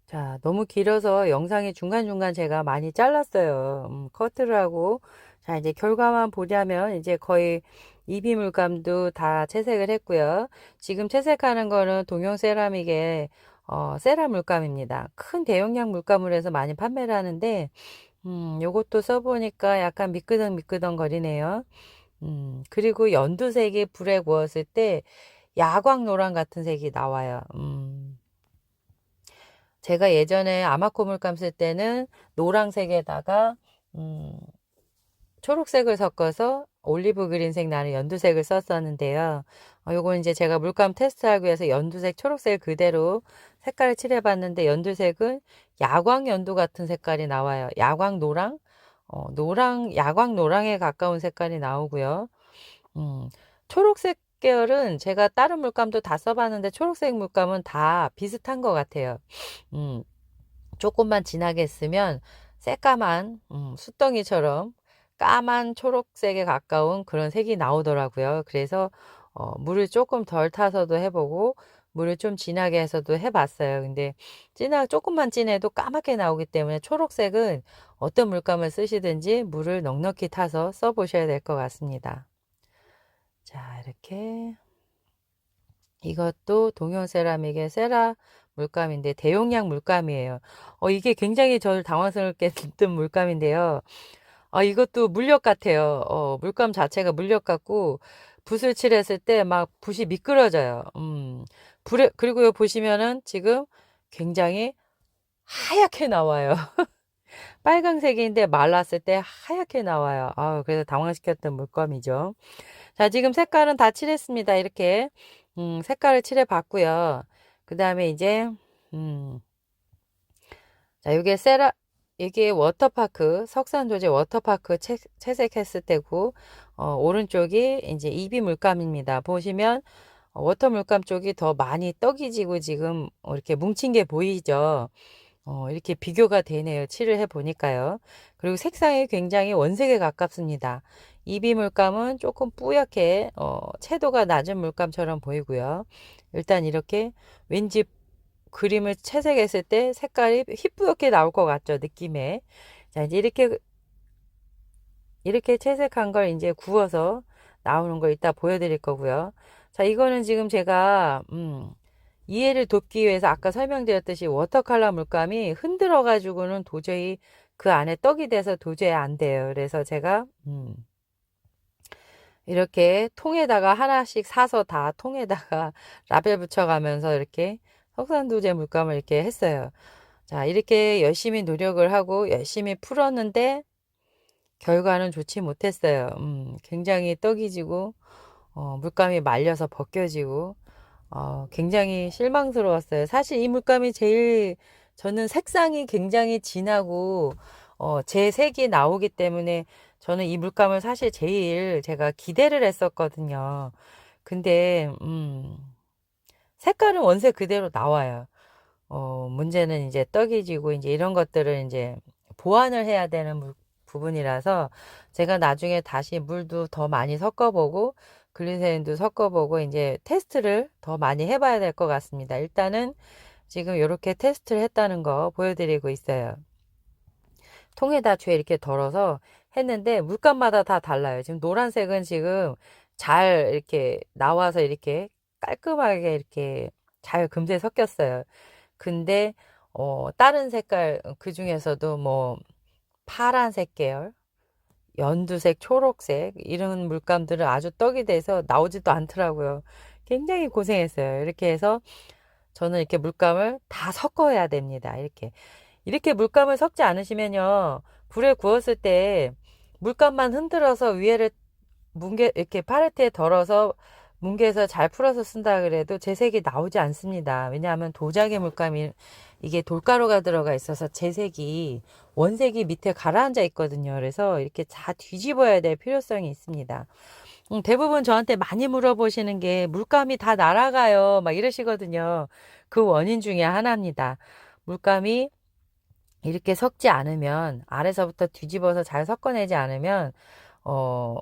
자, 너무 길어서 영상이 중간중간 제가 많이 잘랐어요. 커트를 하고. 자, 이제 결과만 보자면 이제 거의 이비물감도 다 채색을 했고요. 지금 채색하는 거는 동용 세라믹의 세라 물감입니다. 큰 대용량 물감을 해서 많이 판매를 하는데, 요것도 써보니까 약간 미끄덩미끄덩 거리네요. 그리고 연두색이 불에 구웠을 때 야광 노랑 같은 색이 나와요. 제가 예전에 아마코 물감 쓸 때는 노란색에다가 음, 초록색을 섞어서 올리브 그린색 나는 연두색을 썼었는데요. 요건 이제 제가 물감 테스트하기 위해서 연두색, 초록색 그대로 색깔을 칠해봤는데 연두색은 야광 연두 같은 색깔이 나와요. 야광 노랑? 야광 노랑에 가까운 색깔이 나오고요. 초록색 계열은 제가 다른 물감도 다 써봤는데 초록색 물감은 다 비슷한 것 같아요. 음, 조금만 진하게 쓰면 새까만 숫덩이처럼 까만 초록색에 가까운 그런 색이 나오더라고요. 그래서 물을 조금 덜 타서도 해보고 물을 좀 진하게 해서도 해봤어요. 근데 조금만 진해도 까맣게 나오기 때문에 초록색은 어떤 물감을 쓰시든지 물을 넉넉히 타서 써보셔야 될 것 같습니다. 자, 이렇게 이것도 동형 세라믹의 세라 물감인데 대용량 물감이에요. 이게 굉장히 저를 당황스럽게 든 물감인데요. 이것도 물엿 같아요. 물감 자체가 물엿 같고 붓을 칠했을 때 막 붓이 미끄러져요. 그리고 요 보시면은 지금 굉장히 하얗게 나와요. 빨강색인데 말랐을 때 하얗게 나와요. 그래서 당황시켰던 물감이죠. 자, 지금 색깔은 다 칠했습니다. 이렇게 색깔을 칠해 봤고요. 그 다음에 이제 자, 이게 워터파크, 석산 소재 워터파크 채색했을 때고, 오른쪽이 이제 이비 물감입니다. 보시면, 워터 물감 쪽이 더 많이 떡이 지고 지금 이렇게 뭉친 게 보이죠? 이렇게 비교가 되네요. 칠을 해 보니까요. 그리고 색상이 굉장히 원색에 가깝습니다. 이비 물감은 조금 뿌옇게, 채도가 낮은 물감처럼 보이고요. 일단 이렇게 왠지 그림을 채색했을 때 색깔이 희뿌옇게 나올 것 같죠, 느낌에. 자, 이제 이렇게 채색한 걸 이제 구워서 나오는 걸 이따 보여드릴 거고요. 자, 이거는 지금 제가, 이해를 돕기 위해서 아까 설명드렸듯이 워터컬러 물감이 흔들어가지고는 도저히 그 안에 떡이 돼서 도저히 안 돼요. 그래서 제가, 이렇게 통에다가 하나씩 사서 다 통에다가 라벨 붙여가면서 이렇게 석산도제 물감을 이렇게 했어요. 자, 이렇게 열심히 노력을 하고 열심히 풀었는데 결과는 좋지 못했어요. 굉장히 떡이 지고 물감이 말려서 벗겨지고 굉장히 실망스러웠어요. 사실 이 물감이 제일 저는 색상이 굉장히 진하고 제 색이 나오기 때문에 저는 이 물감을 사실 제일 제가 기대를 했었거든요. 근데 색깔은 원색 그대로 나와요. 문제는 이제 떡이 지고 이제 이런 것들을 이제 보완을 해야 되는 부분이라서 제가 나중에 다시 물도 더 많이 섞어보고 글리세린도 섞어보고 이제 테스트를 더 많이 해봐야 될 것 같습니다. 일단은 지금 이렇게 테스트를 했다는 거 보여드리고 있어요. 통에다 죄 이렇게 덜어서 했는데 물감마다 다 달라요. 지금 노란색은 지금 잘 이렇게 나와서 이렇게 깔끔하게 이렇게 잘 금세 섞였어요. 근데 다른 색깔 그 중에서도 뭐 파란색 계열, 연두색, 초록색 이런 물감들은 아주 떡이 돼서 나오지도 않더라고요. 굉장히 고생했어요. 이렇게 해서 저는 이렇게 물감을 다 섞어야 됩니다. 이렇게 물감을 섞지 않으시면요. 불에 구웠을 때 물감만 흔들어서 위에를 뭉개 이렇게 파레트에 덜어서 뭉개서 잘 풀어서 쓴다 그래도 재색이 나오지 않습니다. 왜냐하면 도자기 물감이 이게 돌가루가 들어가 있어서 재색이 원색이 밑에 가라앉아 있거든요. 그래서 이렇게 다 뒤집어야 될 필요성이 있습니다. 대부분 저한테 많이 물어보시는 게 물감이 다 날아가요. 막 이러시거든요. 그 원인 중에 하나입니다. 물감이 이렇게 섞지 않으면 아래서부터 뒤집어서 잘 섞어내지 않으면 어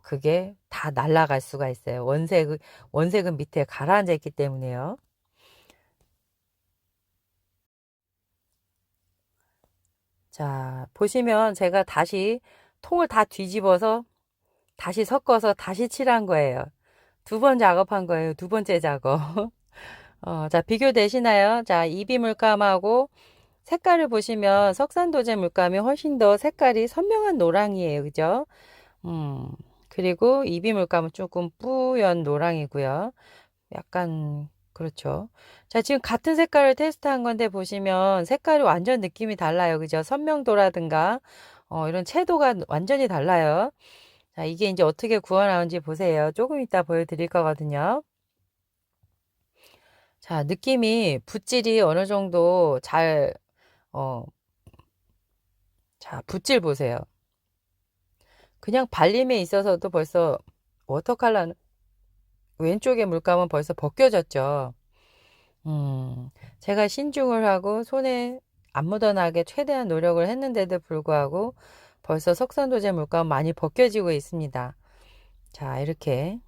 그게 다 날아갈 수가 있어요. 원색은 밑에 가라앉아 있기 때문에요. 자, 보시면 제가 다시 통을 다 뒤집어서 다시 섞어서 다시 칠한 거예요. 두 번 작업한 거예요. 두 번째 작업. 자, 비교되시나요? 자, 이비 물감하고 색깔을 보시면 석산도제 물감이 훨씬 더 색깔이 선명한 노랑이에요. 그죠? 음, 그리고 이비 물감은 조금 뿌연 노랑이고요. 약간 그렇죠. 자, 지금 같은 색깔을 테스트한 건데 보시면 색깔이 완전 느낌이 달라요. 그죠? 선명도라든가 이런 채도가 완전히 달라요. 자, 이게 이제 어떻게 구워 나온지 보세요. 조금 이따 보여드릴 거거든요. 자, 느낌이 붓질이 어느 정도 어, 자, 붓질 보세요. 그냥 발림에 있어서도 벌써 워터컬러 왼쪽에 물감은 벌써 벗겨졌죠. 제가 신중을 하고 손에 안 묻어나게 최대한 노력을 했는데도 불구하고 벌써 석산도제 물감 많이 벗겨지고 있습니다. 자, 이렇게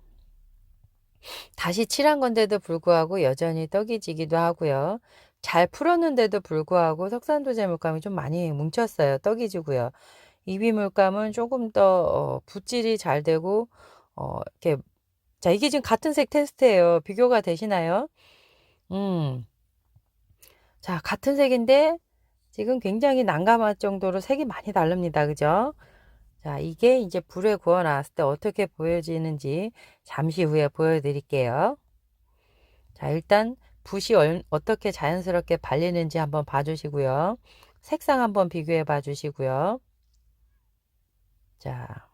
다시 칠한 건데도 불구하고 여전히 떡이 지기도 하고요. 잘 풀었는데도 불구하고 석산도제 물감이 좀 많이 뭉쳤어요. 떡이 지고요. 이비 물감은 조금 더 붓질이 잘 되고 이렇게 자, 이게 지금 같은 색 테스트예요. 비교가 되시나요? 음. 자, 같은 색인데 지금 굉장히 난감할 정도로 색이 많이 다릅니다. 그죠? 자, 이게 이제 불에 구워 놨을 때 어떻게 보여지는지 잠시 후에 보여드릴게요. 자, 일단 붓이 어떻게 자연스럽게 발리는지 한번 봐주시고요. 색상 한번 비교해 봐주시고요. 자,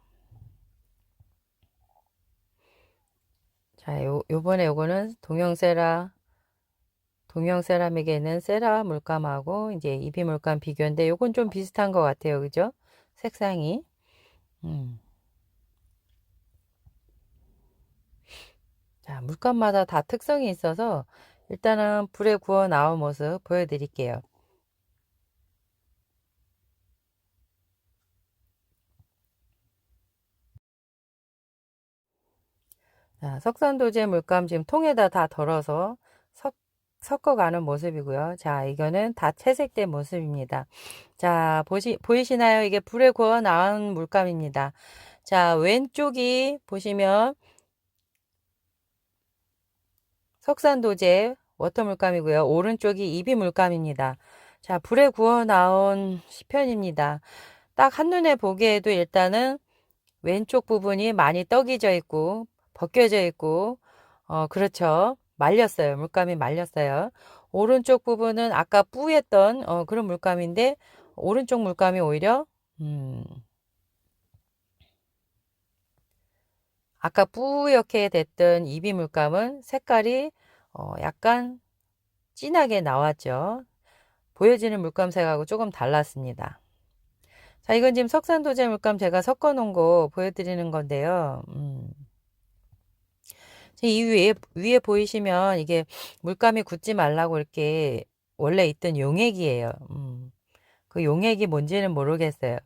요번에 요거는 동형 세라믹에 있는 세라 물감하고 이제 이비 물감 비교인데 요건 좀 비슷한 것 같아요. 그죠? 색상이. 음. 자, 물감마다 다 특성이 있어서 일단은 불에 구워 나온 모습 보여드릴게요. 자, 석산도제 물감 지금 통에다 다 덜어서 섞어가는 모습이고요. 자, 이거는 다 채색된 모습입니다. 자, 보이시나요? 이게 불에 구워 나온 물감입니다. 자, 왼쪽이 보시면 석산도제 워터 물감이고요. 오른쪽이 이비 물감입니다. 자, 불에 구워 나온 시편입니다. 딱 한눈에 보기에도 일단은 왼쪽 부분이 많이 떡이져 있고 벗겨져 있고 그렇죠. 말렸어요. 물감이 말렸어요. 오른쪽 부분은 아까 뿌였던 그런 물감인데 오른쪽 물감이 오히려 아까 뿌옇게 됐던 이비 물감은 색깔이 약간 진하게 나왔죠. 보여지는 물감색하고 조금 달랐습니다. 자, 이건 지금 석산도제 물감 제가 섞어 놓은 거 보여드리는 건데요. 이 위에 보이시면 이게 물감이 굳지 말라고 이렇게 원래 있던 용액이에요. 그 용액이 뭔지는 모르겠어요.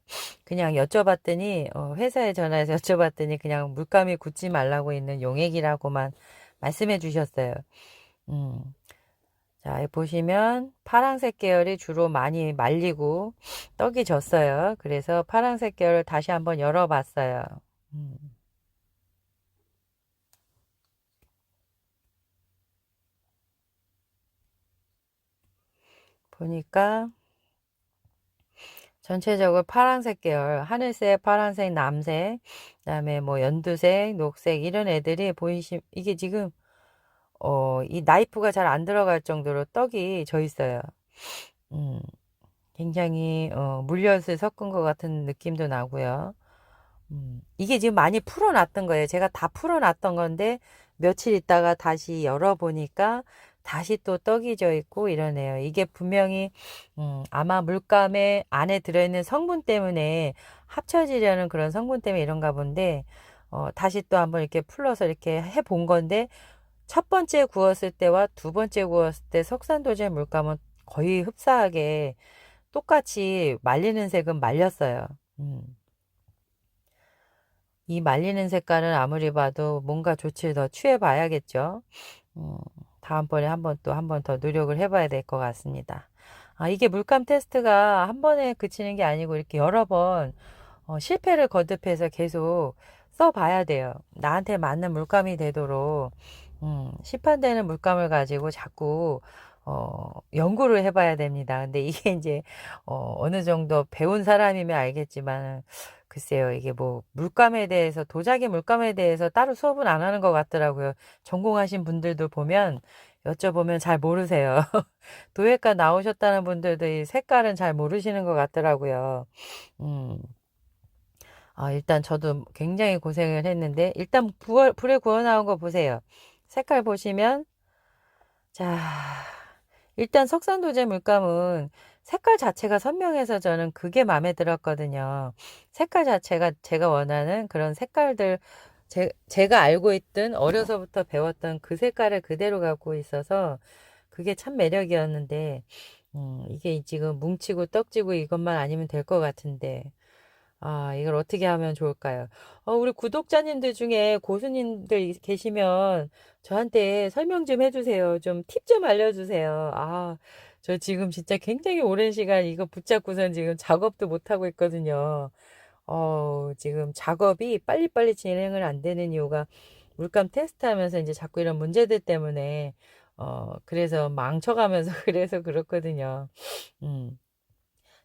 그냥 여쭤봤더니, 회사에 전화해서 여쭤봤더니 그냥 물감이 굳지 말라고 있는 용액이라고만 말씀해 주셨어요. 음. 자, 보시면 파란색 계열이 주로 많이 말리고 떡이 졌어요. 그래서 파란색 계열을 다시 한번 열어봤어요. 음. 보니까 전체적으로 파란색 계열, 하늘색, 파란색, 남색, 그다음에 뭐 연두색, 녹색 이런 애들이 이게 지금 이 나이프가 잘 안 들어갈 정도로 떡이 져 있어요. 음, 굉장히 물엿을 섞은 것 같은 느낌도 나고요. 이게 지금 많이 풀어놨던 거예요. 제가 다 풀어놨던 건데 며칠 있다가 다시 열어보니까 다시 또 떡이 져 있고 이러네요. 이게 분명히 아마 물감에 안에 들어있는 성분 때문에 합쳐지려는 그런 성분 때문에 이런가 본데 다시 또 한번 이렇게 풀러서 이렇게 해본 건데 첫 번째 구웠을 때와 두 번째 구웠을 때 석산도제 물감은 거의 흡사하게 똑같이 말리는 색은 말렸어요. 음. 이 말리는 색깔은 아무리 봐도 뭔가 조치를 더 취해 봐야겠죠. 음, 다음번에 한 번 더 노력을 해봐야 될 것 같습니다. 이게 물감 테스트가 한 번에 그치는 게 아니고 이렇게 여러 번 실패를 거듭해서 계속 써봐야 돼요. 나한테 맞는 물감이 되도록 시판되는 물감을 가지고 자꾸 연구를 해봐야 됩니다. 근데 이게 이제 어느 정도 배운 사람이면 알겠지만 글쎄요, 이게 뭐 물감에 대해서 도자기 물감에 대해서 따로 수업은 안 하는 것 같더라고요. 전공하신 분들도 보면 여쭤보면 잘 모르세요. 도예과 나오셨다는 분들도 이 색깔은 잘 모르시는 것 같더라고요. 음. 일단 저도 굉장히 고생을 했는데, 일단 불에 구워 나온 거 보세요. 색깔 보시면, 자, 일단 석산도제 물감은 색깔 자체가 선명해서 저는 그게 마음에 들었거든요. 색깔 자체가 제가 원하는 그런 색깔들, 제가 알고 있던 어려서부터 배웠던 그 색깔을 그대로 갖고 있어서 그게 참 매력이었는데, 이게 지금 뭉치고 떡지고 이것만 아니면 될 것 같은데, 이걸 어떻게 하면 좋을까요? 우리 구독자님들 중에 고수님들 계시면 저한테 설명 좀 해주세요. 좀 팁 좀 알려주세요. 저 지금 진짜 굉장히 오랜 시간 이거 붙잡고선 지금 작업도 못하고 있거든요. 지금 작업이 빨리빨리 진행을 안 되는 이유가 물감 테스트 하면서 이제 자꾸 이런 문제들 때문에, 그래서 망쳐가면서 그래서 그렇거든요. 음.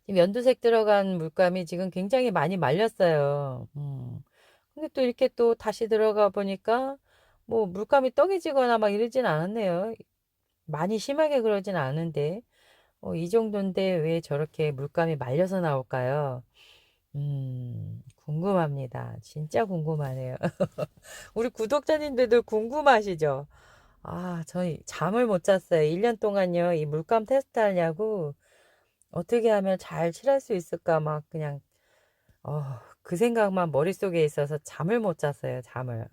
지금 연두색 들어간 물감이 지금 굉장히 많이 말렸어요. 근데 또 이렇게 또 다시 들어가 보니까 뭐 물감이 떡이지거나 막 이러진 않았네요. 많이 심하게 그러진 않은데, 이 정도인데 왜 저렇게 물감이 말려서 나올까요? 궁금합니다. 진짜 궁금하네요. 우리 구독자님들도 궁금하시죠? 저희 잠을 못 잤어요. 1년 동안요, 이 물감 테스트 하냐고 어떻게 하면 잘 칠할 수 있을까 막 그냥 그 생각만 머릿속에 있어서 잠을 못 잤어요, 잠을.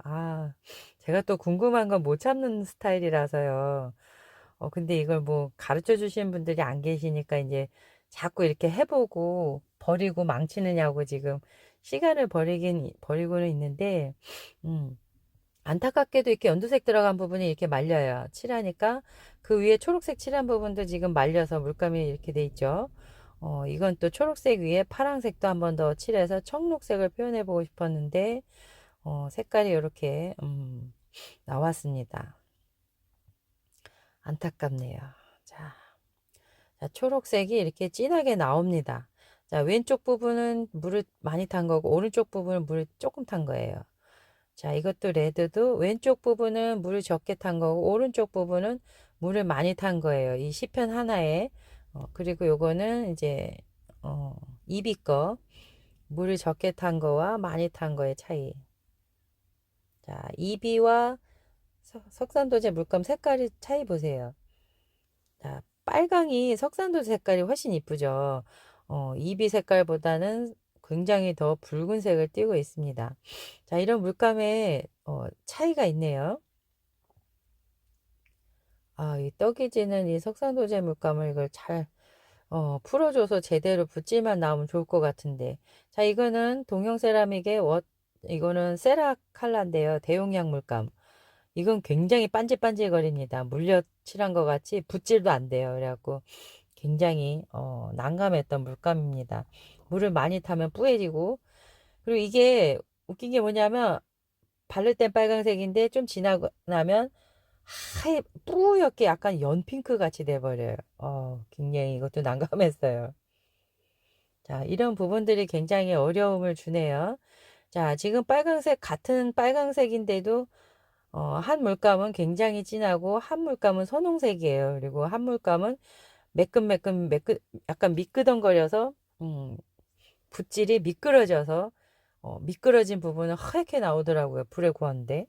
제가 또 궁금한 건 못 참는 스타일이라서요. 근데 이걸 뭐 가르쳐 주시는 분들이 안 계시니까 이제 자꾸 이렇게 해보고 버리고 망치느냐고 지금 시간을 버리고는 있는데, 음, 안타깝게도 이렇게 연두색 들어간 부분이 이렇게 말려요. 칠하니까 그 위에 초록색 칠한 부분도 지금 말려서 물감이 이렇게 돼 있죠. 이건 또 초록색 위에 파란색도 한 번 더 칠해서 청록색을 표현해 보고 싶었는데, 색깔이 이렇게, 나왔습니다. 안타깝네요. 자, 초록색이 이렇게 진하게 나옵니다. 자, 왼쪽 부분은 물을 많이 탄 거고, 오른쪽 부분은 물을 조금 탄 거예요. 자, 이것도 레드도 왼쪽 부분은 물을 적게 탄 거고, 오른쪽 부분은 물을 많이 탄 거예요. 이 시편 하나에. 그리고 요거는 이제, 이비 거. 물을 적게 탄 거와 많이 탄 거의 차이. 자, 이비와 석산도제 물감 색깔이 차이 보세요. 자, 빨강이 석산도제 색깔이 훨씬 이쁘죠. 이비 색깔보다는 굉장히 더 붉은색을 띠고 있습니다. 자, 이런 물감에 차이가 있네요. 이 떡이 지는 이 석산도제 물감을 이걸 잘 풀어줘서 제대로 붓질만 나오면 좋을 것 같은데. 자, 이거는 동형 세라믹의 이거는 세라 칼라인데요. 대용량 물감. 이건 굉장히 반질반질거립니다. 물엿 칠한 것 같이 붓질도 안 돼요. 그래갖고 굉장히 난감했던 물감입니다. 물을 많이 타면 뿌얘지고, 그리고 이게 웃긴 게 뭐냐면 바를 땐 빨강색인데 좀 지나고 나면 뿌옇게 약간 연핑크 같이 돼버려요. 굉장히 이것도 난감했어요. 자, 이런 부분들이 굉장히 어려움을 주네요. 자, 지금 빨강색, 같은 빨강색인데도, 한 물감은 굉장히 진하고, 한 물감은 선홍색이에요. 그리고 한 물감은 매끈, 약간 미끄덩거려서, 붓질이 미끄러져서, 미끄러진 부분은 하얗게 나오더라고요. 불에 구웠는데.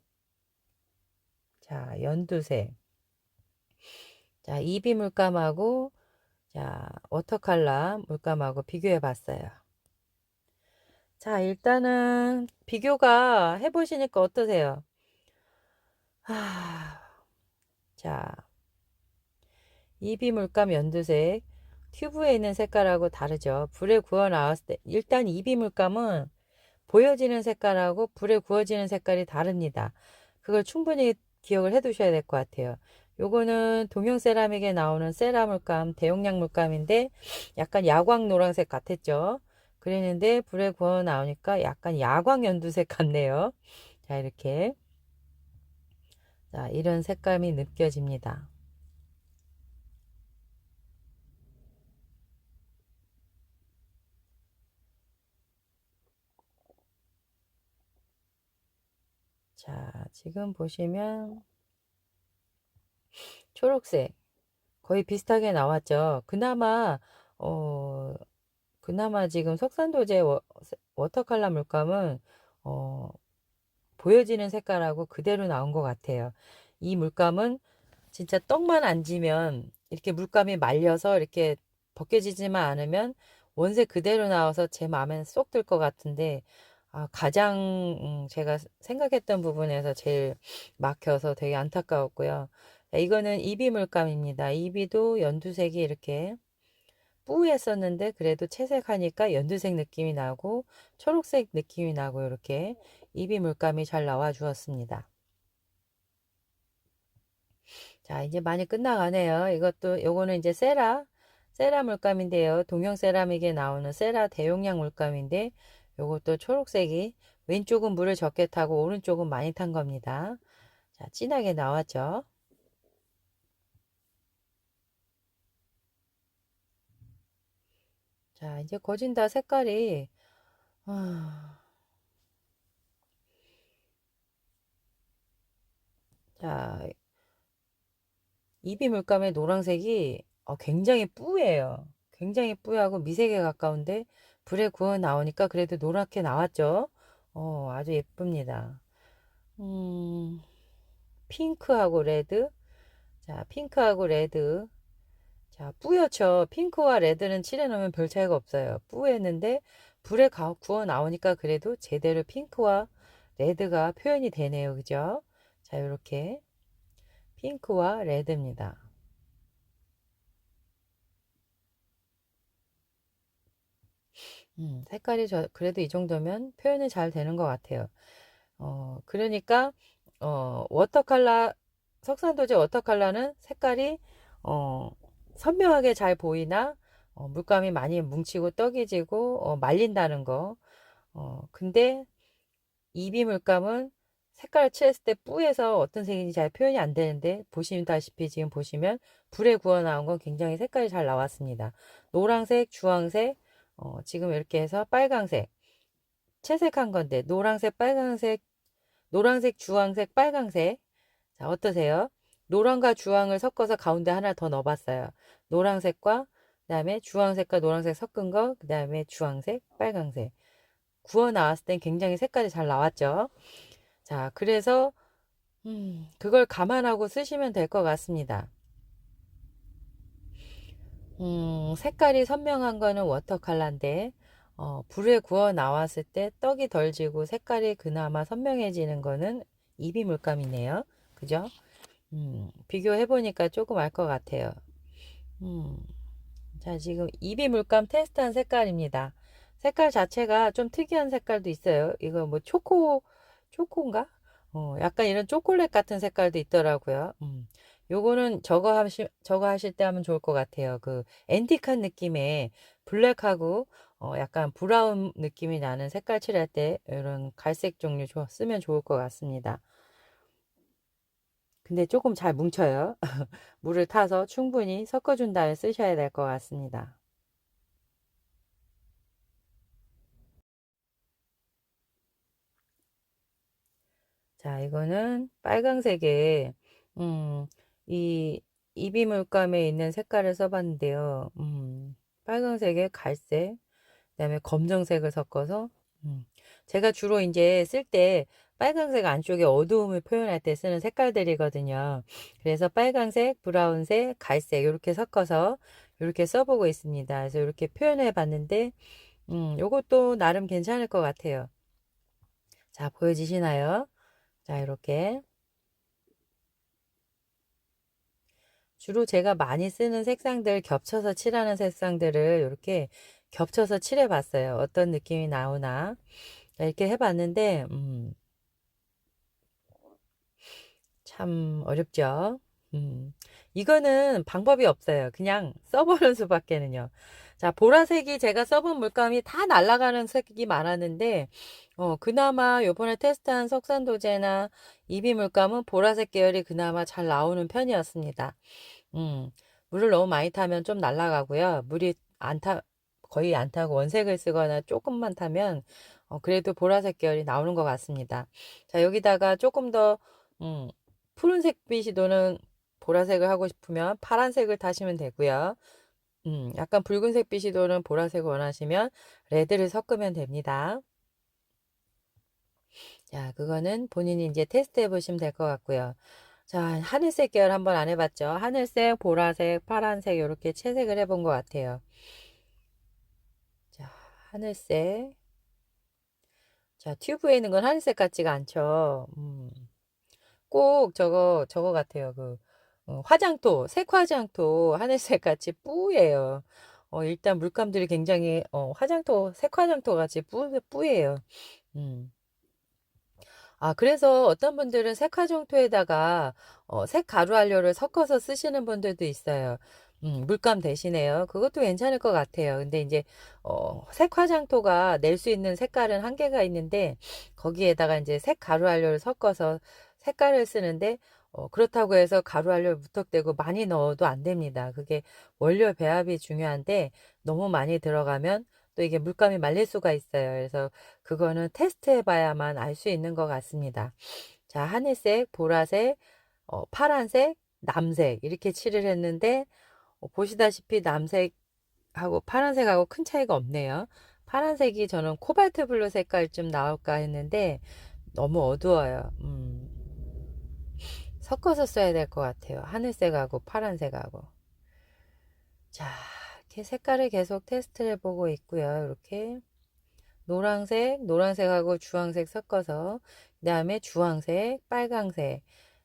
자, 연두색. 자, 이비 물감하고, 자, 워터컬러 물감하고 비교해 봤어요. 자, 일단은 비교가 해보시니까 어떠세요? 하, 자, 이비 물감 연두색. 튜브에 있는 색깔하고 다르죠. 불에 구워 나왔을 때, 일단 이비 물감은 보여지는 색깔하고 불에 구워지는 색깔이 다릅니다. 그걸 충분히 기억을 해 두셔야 될 것 같아요. 요거는 동형 세라믹에 나오는 세라 물감, 대용량 물감인데 약간 야광 노란색 같았죠. 그랬는데 불에 구워 나오니까 약간 야광 연두색 같네요. 자, 이렇게. 자, 이런 색감이 느껴집니다. 자, 지금 보시면 초록색 거의 비슷하게 나왔죠. 어, 그나마 지금 석산도제 워터컬러 물감은 어, 보여지는 색깔하고 그대로 나온 것 같아요. 이 물감은 진짜 떡만 안 지면 이렇게 물감이 말려서 이렇게 벗겨지지만 않으면 원색 그대로 나와서 제 마음에 쏙 들 것 같은데 가장 제가 생각했던 부분에서 제일 막혀서 되게 안타까웠고요. 이거는 이비 물감입니다. 이비도 연두색이 이렇게 뿌했었는데 그래도 채색하니까 연두색 느낌이 나고 초록색 느낌이 나고 이렇게 이비 물감이 잘 나와 주었습니다. 자, 이제 많이 끝나가네요. 요거는 이제 세라 물감인데요. 동형 세라믹에 나오는 세라 대용량 물감인데 요것도 초록색이 왼쪽은 물을 적게 타고 오른쪽은 많이 탄 겁니다. 자, 진하게 나왔죠. 자, 이제 거진 다 색깔이 아, 자, 이비 물감의 노란색이 굉장히 뿌예요. 굉장히 뿌하고 미색에 가까운데 불에 구워 나오니까 그래도 노랗게 나왔죠. 아주 예쁩니다. 음, 핑크하고 레드. 자, 핑크하고 레드. 자, 뿌옇죠. 핑크와 레드는 칠해놓으면 별 차이가 없어요. 뿌였는데 불에 구워 나오니까 그래도 제대로 핑크와 레드가 표현이 되네요. 그죠? 자, 이렇게 핑크와 레드입니다. 색깔이 그래도 이 정도면 표현이 잘 되는 것 같아요. 그러니까, 워터컬러, 석산도제 워터컬러는 색깔이, 어, 선명하게 잘 보이나, 물감이 많이 뭉치고 떡이 지고, 말린다는 거. 근데 이비 물감은 색깔을 칠했을 때 뿌에서 어떤 색인지 잘 표현이 안 되는데, 보시다시피 지금 보시면 불에 구워 나온 건 굉장히 색깔이 잘 나왔습니다. 노란색, 주황색, 지금 이렇게 해서 빨강색. 채색한 건데 노란색, 빨강색, 노란색, 주황색, 빨강색. 자, 어떠세요? 노란과 주황을 섞어서 가운데 하나 더 넣어봤어요. 노란색과 그다음에 주황색과 노란색 섞은 거, 그다음에 주황색, 빨강색. 구워 나왔을 땐 굉장히 색깔이 잘 나왔죠. 자, 그래서 그걸 감안하고 쓰시면 될 것 같습니다. 색깔이 선명한 거는 워터컬러인데 불에 구워 나왔을 때 떡이 덜 지고 색깔이 그나마 선명해지는 거는 이비 물감이네요. 그죠? 비교해 보니까 조금 알 것 같아요. 음, 자, 지금 이비 물감 테스트한 색깔입니다. 색깔 자체가 좀 특이한 색깔도 있어요. 이거 뭐 초코인가? 약간 이런 초콜릿 같은 색깔도 있더라고요. 요거는 저거 하실 때 하면 좋을 것 같아요. 그 앤틱한 느낌의 블랙하고 약간 브라운 느낌이 나는 색깔 칠할 때 이런 갈색 종류 쓰면 좋을 것 같습니다. 근데 조금 잘 뭉쳐요. 물을 타서 충분히 섞어준 다음에 쓰셔야 될 것 같습니다. 자, 이거는 빨강색에, 음, 이 이비 물감에 있는 색깔을 써봤는데요. 빨강색에 갈색, 그다음에 검정색을 섞어서 음, 제가 주로 이제 쓸 때 빨강색 안쪽에 어두움을 표현할 때 쓰는 색깔들이거든요. 그래서 빨강색, 브라운색, 갈색 이렇게 섞어서 이렇게 써보고 있습니다. 그래서 이렇게 표현해 봤는데 요것도 나름 괜찮을 것 같아요. 자, 보여지시나요? 자, 이렇게 주로 제가 많이 쓰는 색상들 겹쳐서 칠하는 색상들을 이렇게 겹쳐서 칠해 봤어요. 어떤 느낌이 나오나. 자, 이렇게 해봤는데 참 어렵죠. 음, 이거는 방법이 없어요. 그냥 써보는 수밖에는요. 자, 보라색이 제가 써본 물감이 다 날아가는 색이 많았는데, 그나마 요번에 테스트한 석산도제나 이비 물감은 보라색 계열이 그나마 잘 나오는 편이었습니다. 음, 물을 너무 많이 타면 좀 날아가고요. 물이 거의 안 타고 원색을 쓰거나 조금만 타면, 그래도 보라색 계열이 나오는 것 같습니다. 자, 여기다가 조금 더, 음, 푸른색 빛이 도는 보라색을 하고 싶으면 파란색을 타시면 되고요. 약간 붉은색 빛이 도는 보라색을 원하시면 레드를 섞으면 됩니다. 자, 그거는 본인이 이제 테스트 해보시면 될 것 같고요. 자, 하늘색 계열 한번 안 해봤죠? 하늘색, 보라색, 파란색 이렇게 채색을 해본 것 같아요. 자, 하늘색. 자, 튜브에 있는 건 하늘색 같지가 않죠. 꼭 저거 같아요. 화장토, 색화장토 하늘색 같이 뿌예요. 일단 물감들이 굉장히, 색화장토 같이 뿌예요. 음. 아, 그래서 어떤 분들은 색화정토에다가 색가루알료를 섞어서 쓰시는 분들도 있어요. 물감 대신에요. 그것도 괜찮을 것 같아요. 근데 이제 색화장토가 낼 수 있는 색깔은 한계가 있는데 거기에다가 이제 색가루알료를 섞어서 색깔을 쓰는데 그렇다고 해서 가루알료 무턱대고 많이 넣어도 안 됩니다. 그게 원료 배합이 중요한데 너무 많이 들어가면 또 이게 물감이 말릴 수가 있어요. 그래서 그거는 테스트 해봐야만 알 수 있는 것 같습니다. 자, 하늘색, 보라색, 파란색, 남색 이렇게 칠을 했는데 보시다시피 남색하고 파란색하고 큰 차이가 없네요. 파란색이 저는 코발트 블루 색깔 좀 나올까 했는데 너무 어두워요. 섞어서 써야 될 것 같아요. 하늘색하고 파란색하고. 자, 이렇게 색깔을 계속 테스트를 해보고 있고요. 이렇게. 노란색하고 주황색 섞어서, 그 다음에 주황색, 빨강색.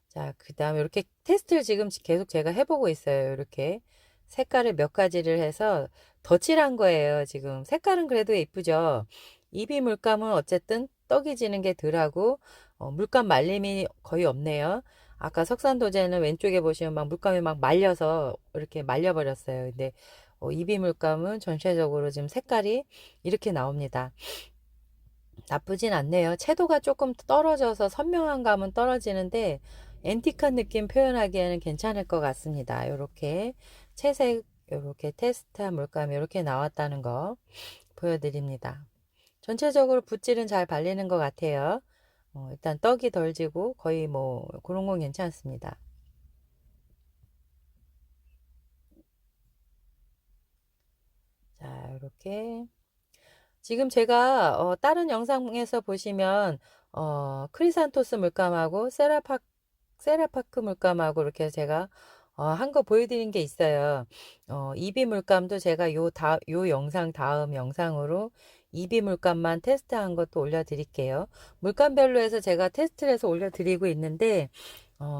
자, 그 다음에 이렇게 테스트를 지금 계속 제가 해보고 있어요. 이렇게 색깔을 몇 가지를 해서 덧칠한 거예요. 지금 색깔은 그래도 예쁘죠. 이비 물감은 어쨌든 떡이 지는 게 덜하고, 물감 말림이 거의 없네요. 아까 석산도제는 왼쪽에 보시면 막 물감이 막 말려서 이렇게 말려버렸어요. 근데 이비 물감은 전체적으로 지금 색깔이 이렇게 나옵니다. 나쁘진 않네요. 채도가 조금 떨어져서 선명한 감은 떨어지는데 앤틱한 느낌 표현하기에는 괜찮을 것 같습니다. 이렇게 채색 이렇게 테스트한 물감이 이렇게 나왔다는 거 보여드립니다. 전체적으로 붓질은 잘 발리는 것 같아요. 일단 떡이 덜 지고 거의 뭐 그런 건 괜찮습니다. 자, 이렇게 지금 제가 다른 영상에서 보시면 크리산토스 물감하고 세라파크 물감하고 이렇게 제가 한 거 보여드린 게 있어요. 이비 물감도 제가 요 영상 다음 영상으로 이비 물감만 테스트한 것도 올려드릴게요. 물감별로 해서 제가 테스트를 해서 올려드리고 있는데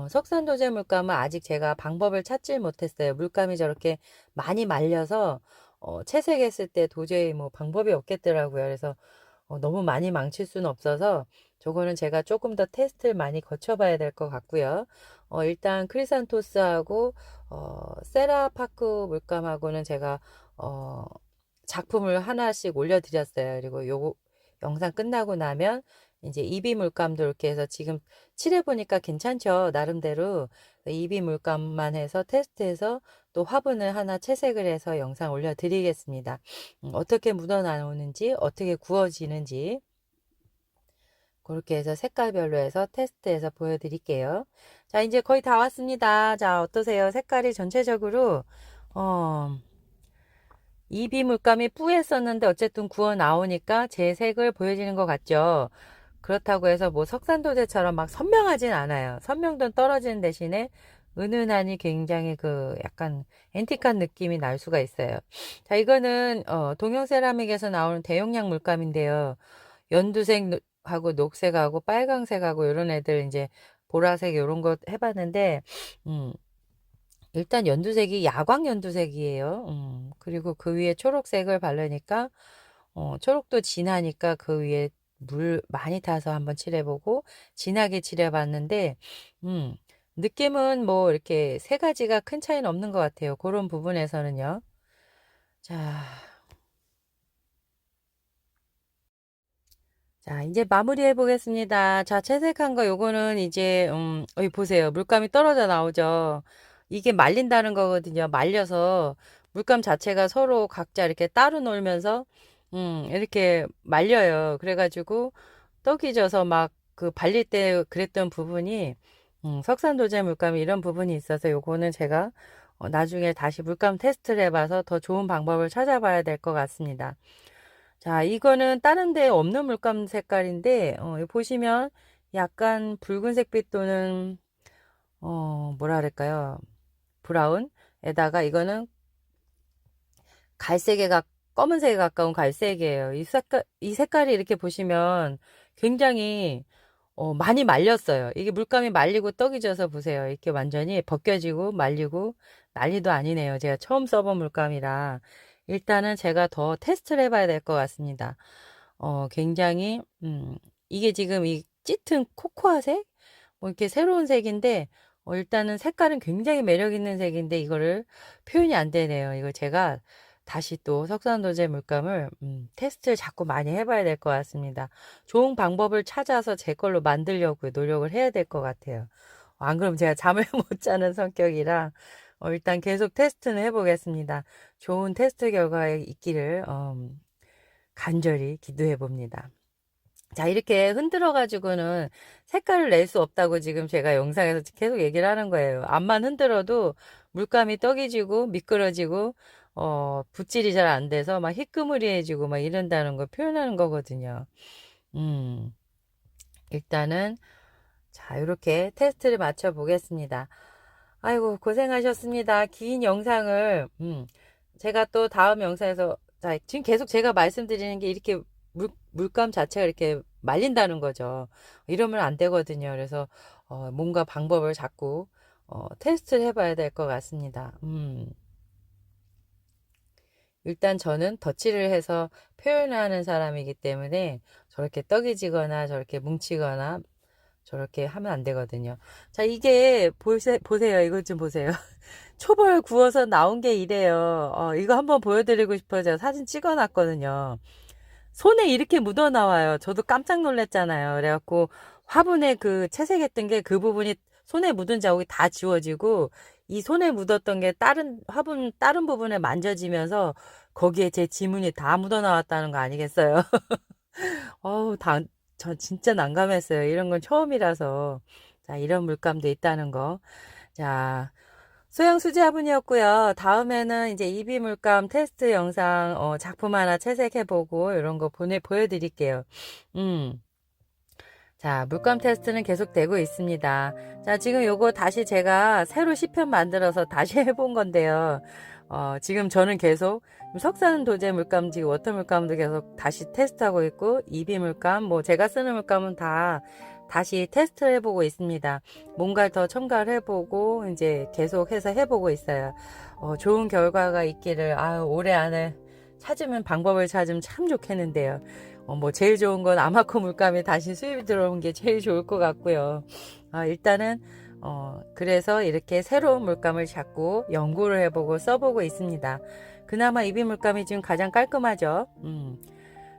석산도제 물감은 아직 제가 방법을 찾질 못했어요. 물감이 저렇게 많이 말려서 채색했을 때 도저히 뭐 방법이 없겠더라고요. 그래서 너무 많이 망칠 수는 없어서 저거는 제가 조금 더 테스트를 많이 거쳐봐야 될 것 같고요. 일단 크리산토스하고 세라파크 물감하고는 제가 작품을 하나씩 올려드렸어요. 그리고 요 영상 끝나고 나면 이제 이비 물감도 이렇게 해서 지금 칠해보니까 괜찮죠. 나름대로 이비 물감만 해서 테스트해서 또 화분을 하나 채색을 해서 영상 올려드리겠습니다. 어떻게 묻어 나오는지 어떻게 구워지는지 그렇게 해서 색깔별로 해서 테스트해서 보여드릴게요. 자, 이제 거의 다 왔습니다. 자, 어떠세요? 색깔이 전체적으로, 이비 물감이 뿌했었는데 어쨌든 구워 나오니까 제 색을 보여지는 것 같죠? 그렇다고 해서 뭐 석산도제처럼 막 선명하진 않아요. 선명도는 떨어지는 대신에 은은하니 굉장히 그 약간 앤틱한 느낌이 날 수가 있어요. 자, 이거는 동영세라믹에서 나오는 대용량 물감인데요. 연두색하고 녹색하고 빨강색하고 이런 애들 이제 보라색 이런 거 해봤는데 일단 연두색이 야광 연두색이에요. 그리고 그 위에 초록색을 바르니까 초록도 진하니까 그 위에 물 많이 타서 한번 칠해보고 진하게 칠해봤는데 느낌은 뭐 이렇게 세 가지가 큰 차이는 없는 것 같아요. 그런 부분에서는요. 자, 자, 이제 마무리해 보겠습니다. 자, 채색한 거 요거는 이제 여기 보세요. 물감이 떨어져 나오죠. 이게 말린다는 거거든요. 말려서 물감 자체가 서로 각자 이렇게 따로 놀면서 이렇게 말려요. 그래가지고 떡이 져서 막 그 발릴 때 그랬던 부분이 석산도제 물감이 이런 부분이 있어서 요거는 제가 나중에 다시 물감 테스트를 해봐서 더 좋은 방법을 찾아봐야 될 것 같습니다. 자, 이거는 다른 데 없는 물감 색깔인데, 여기 보시면 약간 붉은색빛 또는, 뭐라 그럴까요? 브라운에다가 이거는 갈색에 검은색에 가까운 갈색이에요. 이 색깔이 이렇게 보시면 굉장히, 많이 말렸어요. 이게 물감이 말리고 떡이 져서 보세요. 이렇게 완전히 벗겨지고 말리고 난리도 아니네요. 제가 처음 써본 물감이라. 일단은 제가 더 테스트를 해봐야 될 것 같습니다. 굉장히, 이게 지금 이 짙은 코코아색? 뭐 이렇게 새로운 색인데, 일단은 색깔은 굉장히 매력 있는 색인데, 이거를 표현이 안 되네요. 이거 제가 다시 또 석산도제 물감을, 테스트를 자꾸 많이 해봐야 될 것 같습니다. 좋은 방법을 찾아서 제 걸로 만들려고 노력을 해야 될 것 같아요. 안 그러면 제가 잠을 못 자는 성격이라, 일단 계속 테스트는 해보겠습니다. 좋은 테스트 결과가 있기를, 간절히 기도해 봅니다. 자, 이렇게 흔들어 가지고는 색깔을 낼 수 없다고 지금 제가 영상에서 계속 얘기를 하는 거예요. 앞만 흔들어도 물감이 떡이 지고 미끄러지고 붓질이 잘 안 돼서 막 희끄무리해지고 막 이런다는 걸 표현하는 거거든요. 음, 일단은 자, 이렇게 테스트를 맞춰 보겠습니다. 아이고, 고생하셨습니다. 긴 영상을 제가 또 다음 영상에서 자, 지금 계속 제가 말씀드리는 게 이렇게 물감 자체가 이렇게 말린다는 거죠. 이러면 안 되거든요. 그래서 뭔가 방법을 자꾸 테스트를 해봐야 될 것 같습니다. 일단 저는 덧칠을 해서 표현하는 사람이기 때문에 저렇게 떡이 지거나 저렇게 뭉치거나 저렇게 하면 안 되거든요. 자, 이게 보세요. 이것 좀 보세요. 초벌 구워서 나온 게 이래요. 이거 한번 보여드리고 싶어요. 제가 사진 찍어놨거든요. 손에 이렇게 묻어 나와요. 저도 깜짝 놀랐잖아요. 그래갖고 화분에 그 채색했던 게 그 부분이 손에 묻은 자국이 다 지워지고 이 손에 묻었던 게 다른 화분 다른 부분에 만져지면서 거기에 제 지문이 다 묻어 나왔다는 거 아니겠어요? 어우, 저 진짜 난감했어요. 이런 건 처음이라서. 자, 이런 물감도 있다는 거. 자, 소양수지화분이었고요. 다음에는 이제 이비 물감 테스트 영상, 작품 하나 채색해보고, 이런 거 보여드릴게요. 음. 자, 물감 테스트는 계속되고 있습니다. 자, 지금 요거 다시 제가 새로 시편 만들어서 다시 해본 건데요. 지금 저는 계속 석산 도제 물감, 지금 워터 물감도 계속 다시 테스트하고 있고, 이비 물감, 뭐 제가 쓰는 물감은 다 다시 테스트를 해보고 있습니다. 뭔가를 더 첨가를 해보고, 이제 계속해서 해보고 있어요. 좋은 결과가 있기를, 올해 안에 방법을 찾으면 참 좋겠는데요. 뭐 제일 좋은 건 아마코 물감이 다시 수입이 들어온 게 제일 좋을 것 같고요. 일단은 그래서 이렇게 새로운 물감을 자꾸 연구를 해보고 써보고 있습니다. 그나마 이비 물감이 지금 가장 깔끔하죠.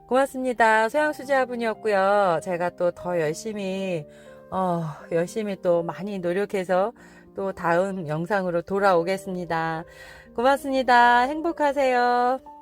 고맙습니다. 소양수지화분이었고요. 제가 또 더 열심히 또 많이 노력해서 또 다음 영상으로 돌아오겠습니다. 고맙습니다. 행복하세요.